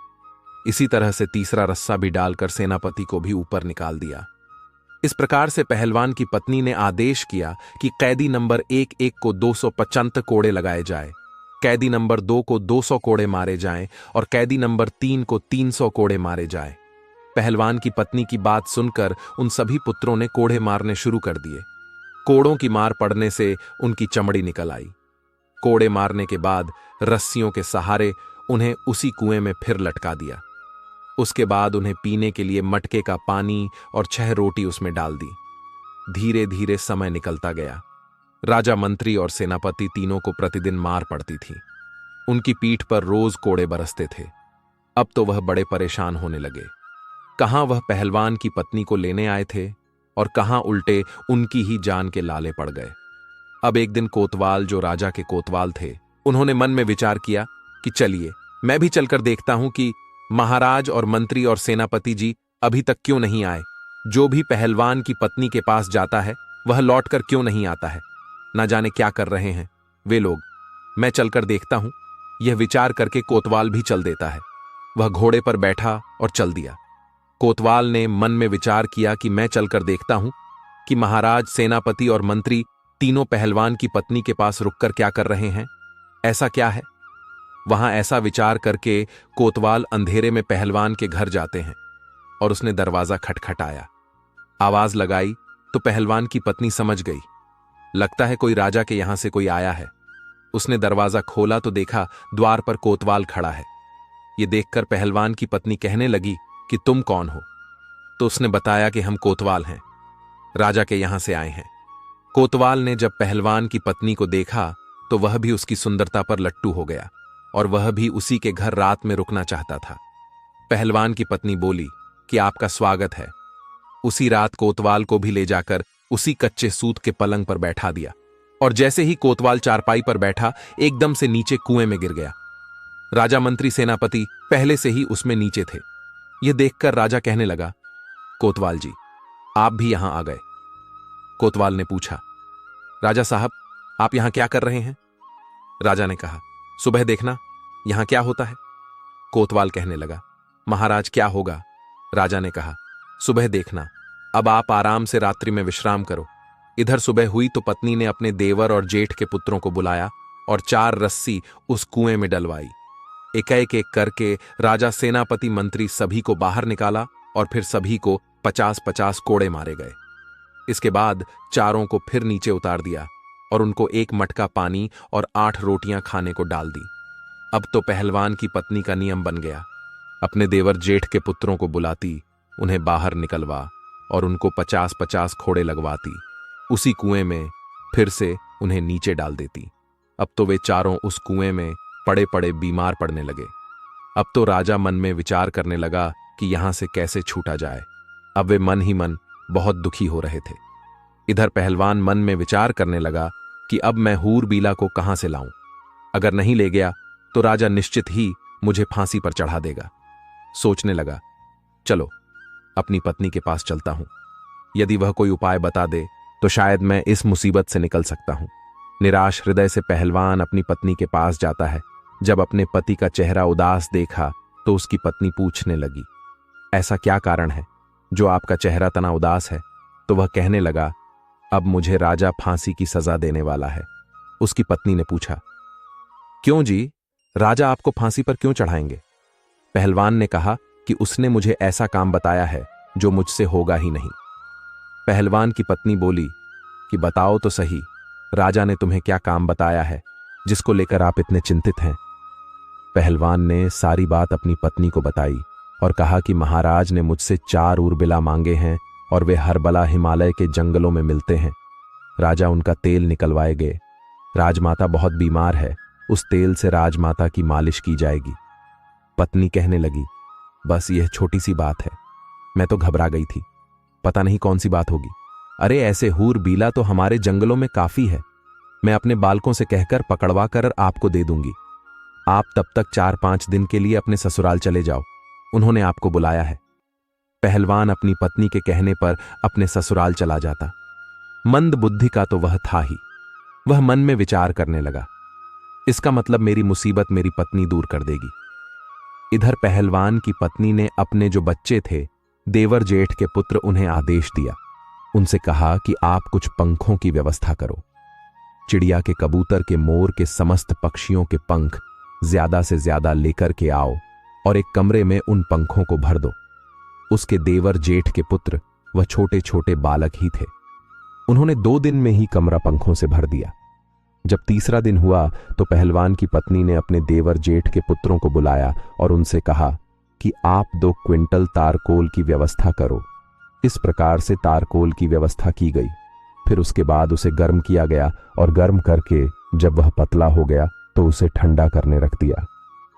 इसी तरह से तीसरा रस्सा भी डालकर सेनापति को भी ऊपर निकाल दिया। इस प्रकार से पहलवान की पत्नी ने आदेश किया कि कैदी नंबर 1 को 255 कोड़े लगाए जाए, कैदी नंबर 2 को 200 कोड़े मारे जाएं और कैदी नंबर 3 को 300 कोड़े मारे जाएं। पहलवान की पत्नी की बात सुनकर उन सभी पुत्रों ने कोड़े मारने शुरू कर दिए। कोड़ों की मार पड़ने से उनकी चमड़ी निकल आई। कोड़े मारने के बाद रस्सियों के सहारे उन्हें उसी कुएं में फिर लटका दिया। उसके बाद उन्हें पीने के लिए मटके का पानी और 6 रोटी उसमें डाल दी। धीरे धीरे समय निकलता गया। राजा, मंत्री और सेनापति तीनों को प्रतिदिन मार पड़ती थी। उनकी पीठ पर रोज कोड़े बरसते थे। अब तो वह बड़े परेशान होने लगे। कहां वह पहलवान की पत्नी को लेने आए थे और कहां उल्टे उनकी ही जान के लाले पड़ गए। अब एक दिन कोतवाल, जो राजा के कोतवाल थे, उन्होंने मन में विचार किया कि चलिए मैं भी चलकर देखता हूं कि महाराज और मंत्री और सेनापति जी अभी तक क्यों नहीं आए। जो भी पहलवान की पत्नी के पास जाता है वह लौटकर क्यों नहीं आता है। ना जाने क्या कर रहे हैं वे लोग, मैं चलकर देखता हूं। यह विचार करके कोतवाल भी चल देता है। वह घोड़े पर बैठा और चल दिया। कोतवाल ने मन में विचार किया कि मैं चलकर देखता हूं कि महाराज, सेनापति और मंत्री तीनों पहलवान की पत्नी के पास रुककर क्या कर रहे हैं, ऐसा क्या है। वहां ऐसा विचार करके कोतवाल अंधेरे में पहलवान के घर जाते हैं और उसने दरवाजा खटखटाया। आवाज लगाई तो पहलवान की पत्नी समझ गई, लगता है कोई राजा के यहां से कोई आया है। उसने दरवाजा खोला तो देखा द्वार पर कोतवाल खड़ा है। यह देखकर पहलवान की पत्नी कहने लगी कि तुम कौन हो। तो उसने बताया कि हम कोतवाल हैं, राजा के यहां से आए हैं। कोतवाल ने जब पहलवान की पत्नी को देखा तो वह भी उसकी सुंदरता पर लट्टू हो गया और वह भी उसी के घर रात में रुकना चाहता था। पहलवान की पत्नी बोली कि आपका स्वागत है। उसी रात कोतवाल को भी ले जाकर उसी कच्चे सूत के पलंग पर बैठा दिया और जैसे ही कोतवाल चारपाई पर बैठा, एकदम से नीचे कुएं में गिर गया। राजा, मंत्री, सेनापति पहले से ही उसमें नीचे थे। यह देखकर राजा कहने लगा, कोतवाल जी, आप भी यहां आ गए। कोतवाल ने पूछा, राजा साहब, आप यहां क्या कर रहे हैं। राजा ने कहा, सुबह देखना यहां क्या होता है। कोतवाल कहने लगा, महाराज क्या होगा। राजा ने कहा, सुबह देखना, अब आप आराम से रात्रि में विश्राम करो। इधर सुबह हुई तो पत्नी ने अपने देवर और जेठ के पुत्रों को बुलाया और 4 रस्सी उस कुएं में डलवाई। एक एक करके राजा, सेनापति, मंत्री सभी को बाहर निकाला और फिर सभी को 50-50 कोड़े मारे गए। इसके बाद चारों को फिर नीचे उतार दिया और उनको 1 मटका पानी और 8 रोटियां खाने को डाल दी। अब तो पहलवान की पत्नी का नियम बन गया, अपने देवर जेठ के पुत्रों को बुलाती, उन्हें बाहर निकलवा और उनको 50-50 खोड़े लगवाती। उसी कुएं में फिर से उन्हें नीचे डाल देती। अब तो वे चारों उस कुएं में पड़े पड़े बीमार पड़ने लगे। अब तो राजा मन में विचार करने लगा कि यहां से कैसे छूटा जाए। अब वे मन ही मन बहुत दुखी हो रहे थे। इधर पहलवान मन में विचार करने लगा कि अब मैं हूरबीला को कहां से लाऊं। अगर नहीं ले गया तो राजा निश्चित ही मुझे फांसी पर चढ़ा देगा। सोचने लगा, चलो अपनी पत्नी के पास चलता हूं, यदि वह कोई उपाय बता दे तो शायद मैं इस मुसीबत से निकल सकता हूं। निराश हृदय से पहलवान अपनी पत्नी के पास जाता है। जब अपने पति का चेहरा उदास देखा तो उसकी पत्नी पूछने लगी, ऐसा क्या कारण है जो आपका चेहरा तना उदास है। तो वह कहने लगा, अब मुझे राजा फांसी की सजा देने वाला है। उसकी पत्नी ने पूछा, क्यों जी, राजा आपको फांसी पर क्यों चढ़ाएंगे। पहलवान ने कहा कि उसने मुझे ऐसा काम बताया है जो मुझसे होगा ही नहीं। पहलवान की पत्नी बोली कि बताओ तो सही, राजा ने तुम्हें क्या काम बताया है जिसको लेकर आप इतने चिंतित हैं। पहलवान ने सारी बात अपनी पत्नी को बताई और कहा कि महाराज ने मुझसे 4 ऊर्मिला मांगे हैं और वे हरबला हिमालय के जंगलों में मिलते हैं। राजा उनका तेल निकलवाए गए। राजमाता बहुत बीमार है, उस तेल से राजमाता की मालिश की जाएगी। पत्नी कहने लगी, बस यह छोटी सी बात है, मैं तो घबरा गई थी, पता नहीं कौन सी बात होगी। अरे ऐसे हूरबीला तो हमारे जंगलों में काफी है, मैं अपने बालकों से कहकर पकड़वा कर आपको दे दूंगी। आप तब तक 4-5 दिन के लिए अपने ससुराल चले जाओ, उन्होंने आपको बुलाया है। पहलवान अपनी पत्नी के कहने पर अपने ससुराल चला जाता। मंद बुद्धि का तो वह था ही। वह मन में विचार करने लगा, इसका मतलब मेरी मुसीबत मेरी पत्नी दूर कर देगी। इधर पहलवान की पत्नी ने अपने जो बच्चे थे, देवर जेठ के पुत्र, उन्हें आदेश दिया उनसे कहा कि आप कुछ पंखों की व्यवस्था करो। चिड़िया के, कबूतर के, मोर के, समस्त पक्षियों के पंख ज्यादा से ज्यादा लेकर के आओ और एक कमरे में उन पंखों को भर दो। उसके देवर जेठ के पुत्र वह छोटे छोटे बालक ही थे। उन्होंने 2 दिन में ही कमरा पंखों से भर दिया। जब तीसरा दिन हुआ तो पहलवान की पत्नी ने अपने देवर जेठ के पुत्रों को बुलाया और उनसे कहा कि आप 2 क्विंटल तारकोल की व्यवस्था करो। इस प्रकार से तारकोल की व्यवस्था की गई। फिर उसके बाद उसे गर्म किया गया और गर्म करके जब वह पतला हो गया तो उसे ठंडा करने रख दिया।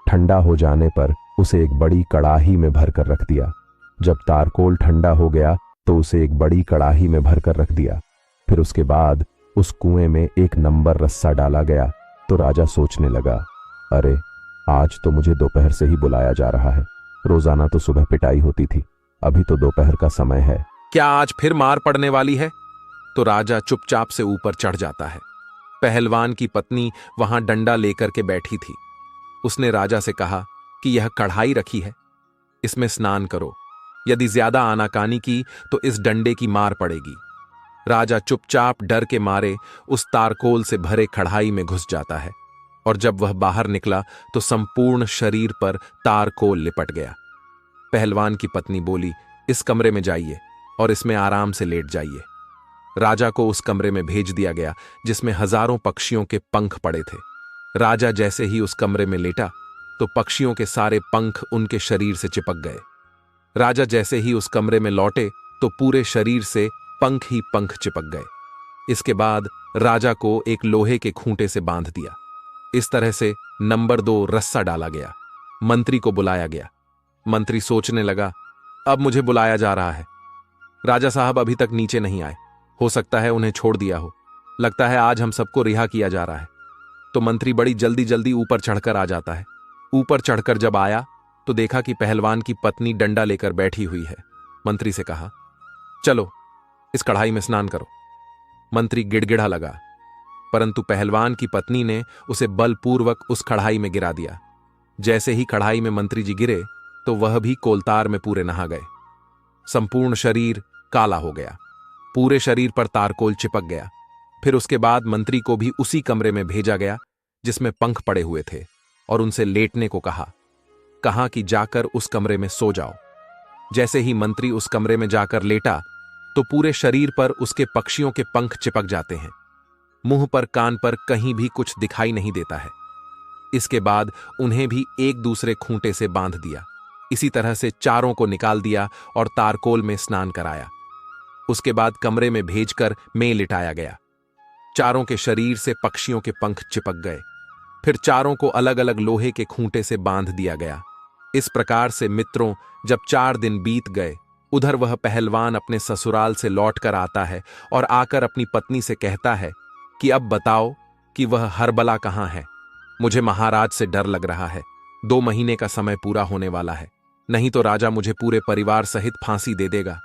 ठंडा हो जाने पर उसे एक बड़ी कड़ाही में भरकर रख दिया। जब तारकोल ठंडा हो गया तो उसे एक बड़ी कड़ाही में भरकर रख दिया। फिर उसके बाद उस कुएं में 1 नंबर रस्सा डाला गया तो राजा सोचने लगा, अरे आज तो मुझे दोपहर से ही बुलाया जा रहा है। रोजाना तो सुबह पिटाई होती थी, अभी तो दोपहर का समय है। क्या आज फिर मार पड़ने वाली है? तो राजा चुपचाप से ऊपर चढ़ जाता है। पहलवान की पत्नी वहां डंडा लेकर के बैठी थी। उसने राजा से कहा कि यह कढ़ाई रखी है, इसमें स्नान करो। यदि ज्यादा आनाकानी की तो इस डंडे की मार पड़ेगी। राजा चुपचाप डर के मारे उस तारकोल से भरे कढ़ाई में घुस जाता है और जब वह बाहर निकला तो संपूर्ण शरीर पर तारकोल लिपट गया। पहलवान की पत्नी बोली, इस कमरे में जाइए और इसमें आराम से लेट जाइए। राजा को उस कमरे में भेज दिया गया जिसमें हजारों पक्षियों के पंख पड़े थे। राजा जैसे ही उस कमरे में लेटा तो पक्षियों के सारे पंख उनके शरीर से चिपक गए। राजा जैसे ही उस कमरे में लौटे तो पूरे शरीर से पंख ही पंख चिपक गए। इसके बाद राजा को एक लोहे के खूंटे से बांध दिया। इस तरह से नंबर 2 रस्सा डाला गया। मंत्री को बुलाया गया। मंत्री सोचने लगा, अब मुझे बुलाया जा रहा है। राजा साहब अभी तक नीचे नहीं आए, हो सकता है उन्हें छोड़ दिया हो। लगता है आज हम सबको रिहा किया जा रहा है। तो मंत्री बड़ी जल्दी जल्दी ऊपर चढ़कर आ जाता है। ऊपर चढ़कर जब आया तो देखा कि पहलवान की पत्नी डंडा लेकर बैठी हुई है। मंत्री से कहा, चलो इस कढ़ाई में स्नान करो। मंत्री गिड़गिड़ा लगा, परंतु पहलवान की पत्नी ने उसे बलपूर्वक उस कढ़ाई में गिरा दिया। जैसे ही कढ़ाई में मंत्री जी गिरे तो वह भी कोलतार में पूरे नहा गए। संपूर्ण शरीर काला हो गया, पूरे शरीर पर तारकोल चिपक गया। फिर उसके बाद मंत्री को भी उसी कमरे में भेजा गया जिसमें पंख पड़े हुए थे और उनसे लेटने को कहा कि जाकर उस कमरे में सो जाओ। जैसे ही मंत्री उस कमरे में जाकर लेटा तो पूरे शरीर पर उसके पक्षियों के पंख चिपक जाते हैं। मुंह पर, कान पर कहीं भी कुछ दिखाई नहीं देता है। इसके बाद उन्हें भी एक दूसरे खूंटे से बांध दिया। इसी तरह से चारों को निकाल दिया और तारकोल में स्नान कराया। उसके बाद कमरे में भेजकर में लिटाया गया। चारों के शरीर से पक्षियों के पंख चिपक गए। फिर चारों को अलग अलग लोहे के खूंटे से बांध दिया गया। इस प्रकार से मित्रों, जब 4 दिन बीत गए, उधर वह पहलवान अपने ससुराल से लौटकर आता है और आकर अपनी पत्नी से कहता है कि अब बताओ कि वह हरबला कहाँ है। मुझे महाराज से डर लग रहा है। 2 महीने का समय पूरा होने वाला है, नहीं तो राजा मुझे पूरे परिवार सहित फांसी दे देगा।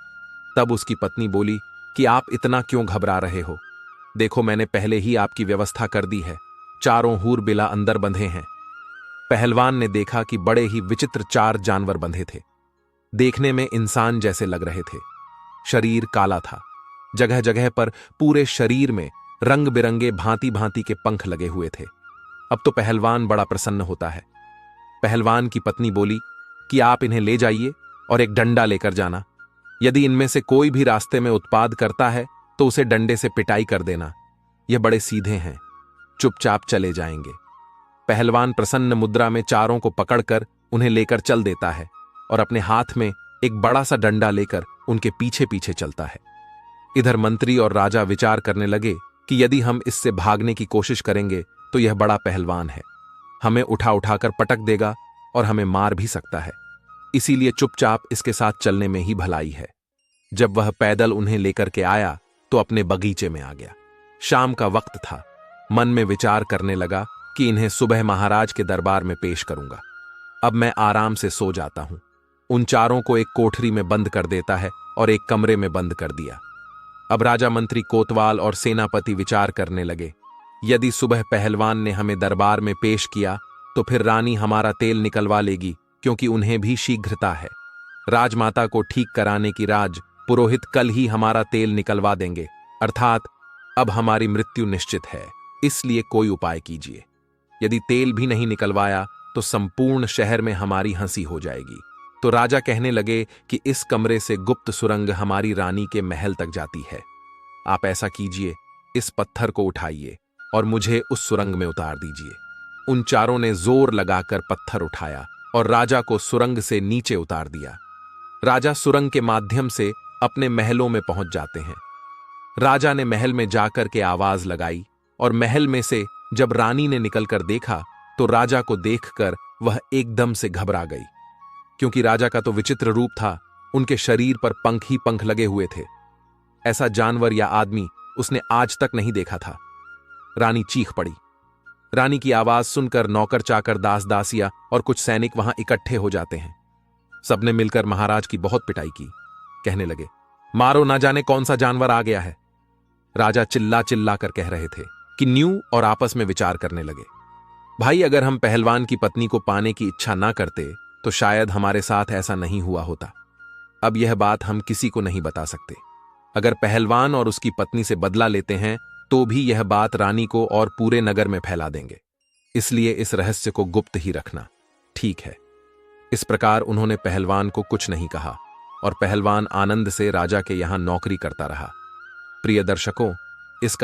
तब उसकी पत्नी बोली कि आप इतना क्यों घबरा रहे हो? देखो, मैंने पहले ही आपकी व्यवस्था कर दी है। चारों हूर बिला अंदर बंधे हैं। पहलवान ने देखा कि बड़े ही विचित्र 4 जानवर बंधे थे। देखने में इंसान जैसे लग रहे थे। शरीर काला था। जगह जगह पर पूरे शरीर में रंग बिरंगे भांति भांति के पंख लगे हुए थे। अब तो पहलवान बड़ा प्रसन्न होता है। पहलवान की पत्नी बोली कि आप इन्हें ले जाइए और एक डंडा लेकर जाना। यदि इनमें से कोई भी रास्ते में उत्पाद करता है तो उसे डंडे से पिटाई कर देना। यह बड़े सीधे हैं, चुपचाप चले जाएंगे। पहलवान प्रसन्न मुद्रा में चारों को पकड़कर उन्हें लेकर चल देता है और अपने हाथ में एक बड़ा सा डंडा लेकर उनके पीछे पीछे चलता है। इधर मंत्री और राजा विचार करने लगे कि यदि हम इससे भागने की कोशिश करेंगे तो यह बड़ा पहलवान है, हमें उठा उठाकर पटक देगा और हमें मार भी सकता है। इसीलिए चुपचाप इसके साथ चलने में ही भलाई है। जब वह पैदल उन्हें लेकर के आया तो अपने बगीचे में आ गया। शाम का वक्त था। मन में विचार करने लगा कि इन्हें सुबह महाराज के दरबार में पेश करूंगा। अब मैं आराम से सो जाता हूं। उन चारों को एक कोठरी में बंद कर देता है और एक कमरे में बंद कर दिया। अब राजा, मंत्री, कोतवाल और सेनापति विचार करने लगे, यदि सुबह पहलवान ने हमें दरबार में पेश किया तो फिर रानी हमारा तेल निकलवा लेगी, क्योंकि उन्हें भी शीघ्रता है। राजमाता को ठीक कराने की राज पुरोहित कल ही हमारा तेल निकलवा देंगे, अर्थात अब हमारी मृत्यु निश्चित है, इसलिए कोई उपाय कीजिए। यदि तेल भी नहीं निकलवाया तो संपूर्ण शहर में हमारी हंसी हो जाएगी। तो राजा कहने लगे कि इस कमरे से गुप्त सुरंग हमारी रानी के महल तक जाती है। आप ऐसा कीजिए, इस पत्थर को उठाइए और मुझे उस सुरंग में उतार दीजिए। उन चारों ने जोर लगाकर पत्थर उठाया और राजा को सुरंग से नीचे उतार दिया। राजा सुरंग के माध्यम से अपने महलों में पहुंच जाते हैं। राजा ने महल में जाकर के आवाज लगाई और महल में से जब रानी ने निकलकर देखा तो राजा को देखकर वह एकदम से घबरा गई, क्योंकि राजा का तो विचित्र रूप था, उनके शरीर पर पंख ही पंख लगे हुए थे। ऐसा जानवर या आदमी उसने आज तक नहीं देखा था। रानी चीख पड़ी। रानी की आवाज सुनकर नौकर चाकर, दास दासिया और कुछ सैनिक वहां इकट्ठे हो जाते हैं। सबने मिलकर महाराज की बहुत पिटाई की। कहने लगे, मारो, ना जाने कौन सा जानवर आ गया है। राजा चिल्ला चिल्ला कर कह रहे थे कि न्यू, और आपस में विचार करने लगे, भाई अगर हम पहलवान की पत्नी को पाने की इच्छा ना करते तो शायद हमारे साथ ऐसा नहीं हुआ होता। अब यह बात हम किसी को नहीं बता सकते। अगर पहलवान और उसकी पत्नी से बदला लेते हैं तो भी यह बात रानी को और पूरे नगर में फैला देंगे, इसलिए इस रहस्य को गुप्त ही रखना ठीक है। इस प्रकार उन्होंने पहलवान को कुछ नहीं कहा और पहलवान आनंद से राजा के यहां नौकरी करता रहा। प्रिय दर्शकों, इस कहानी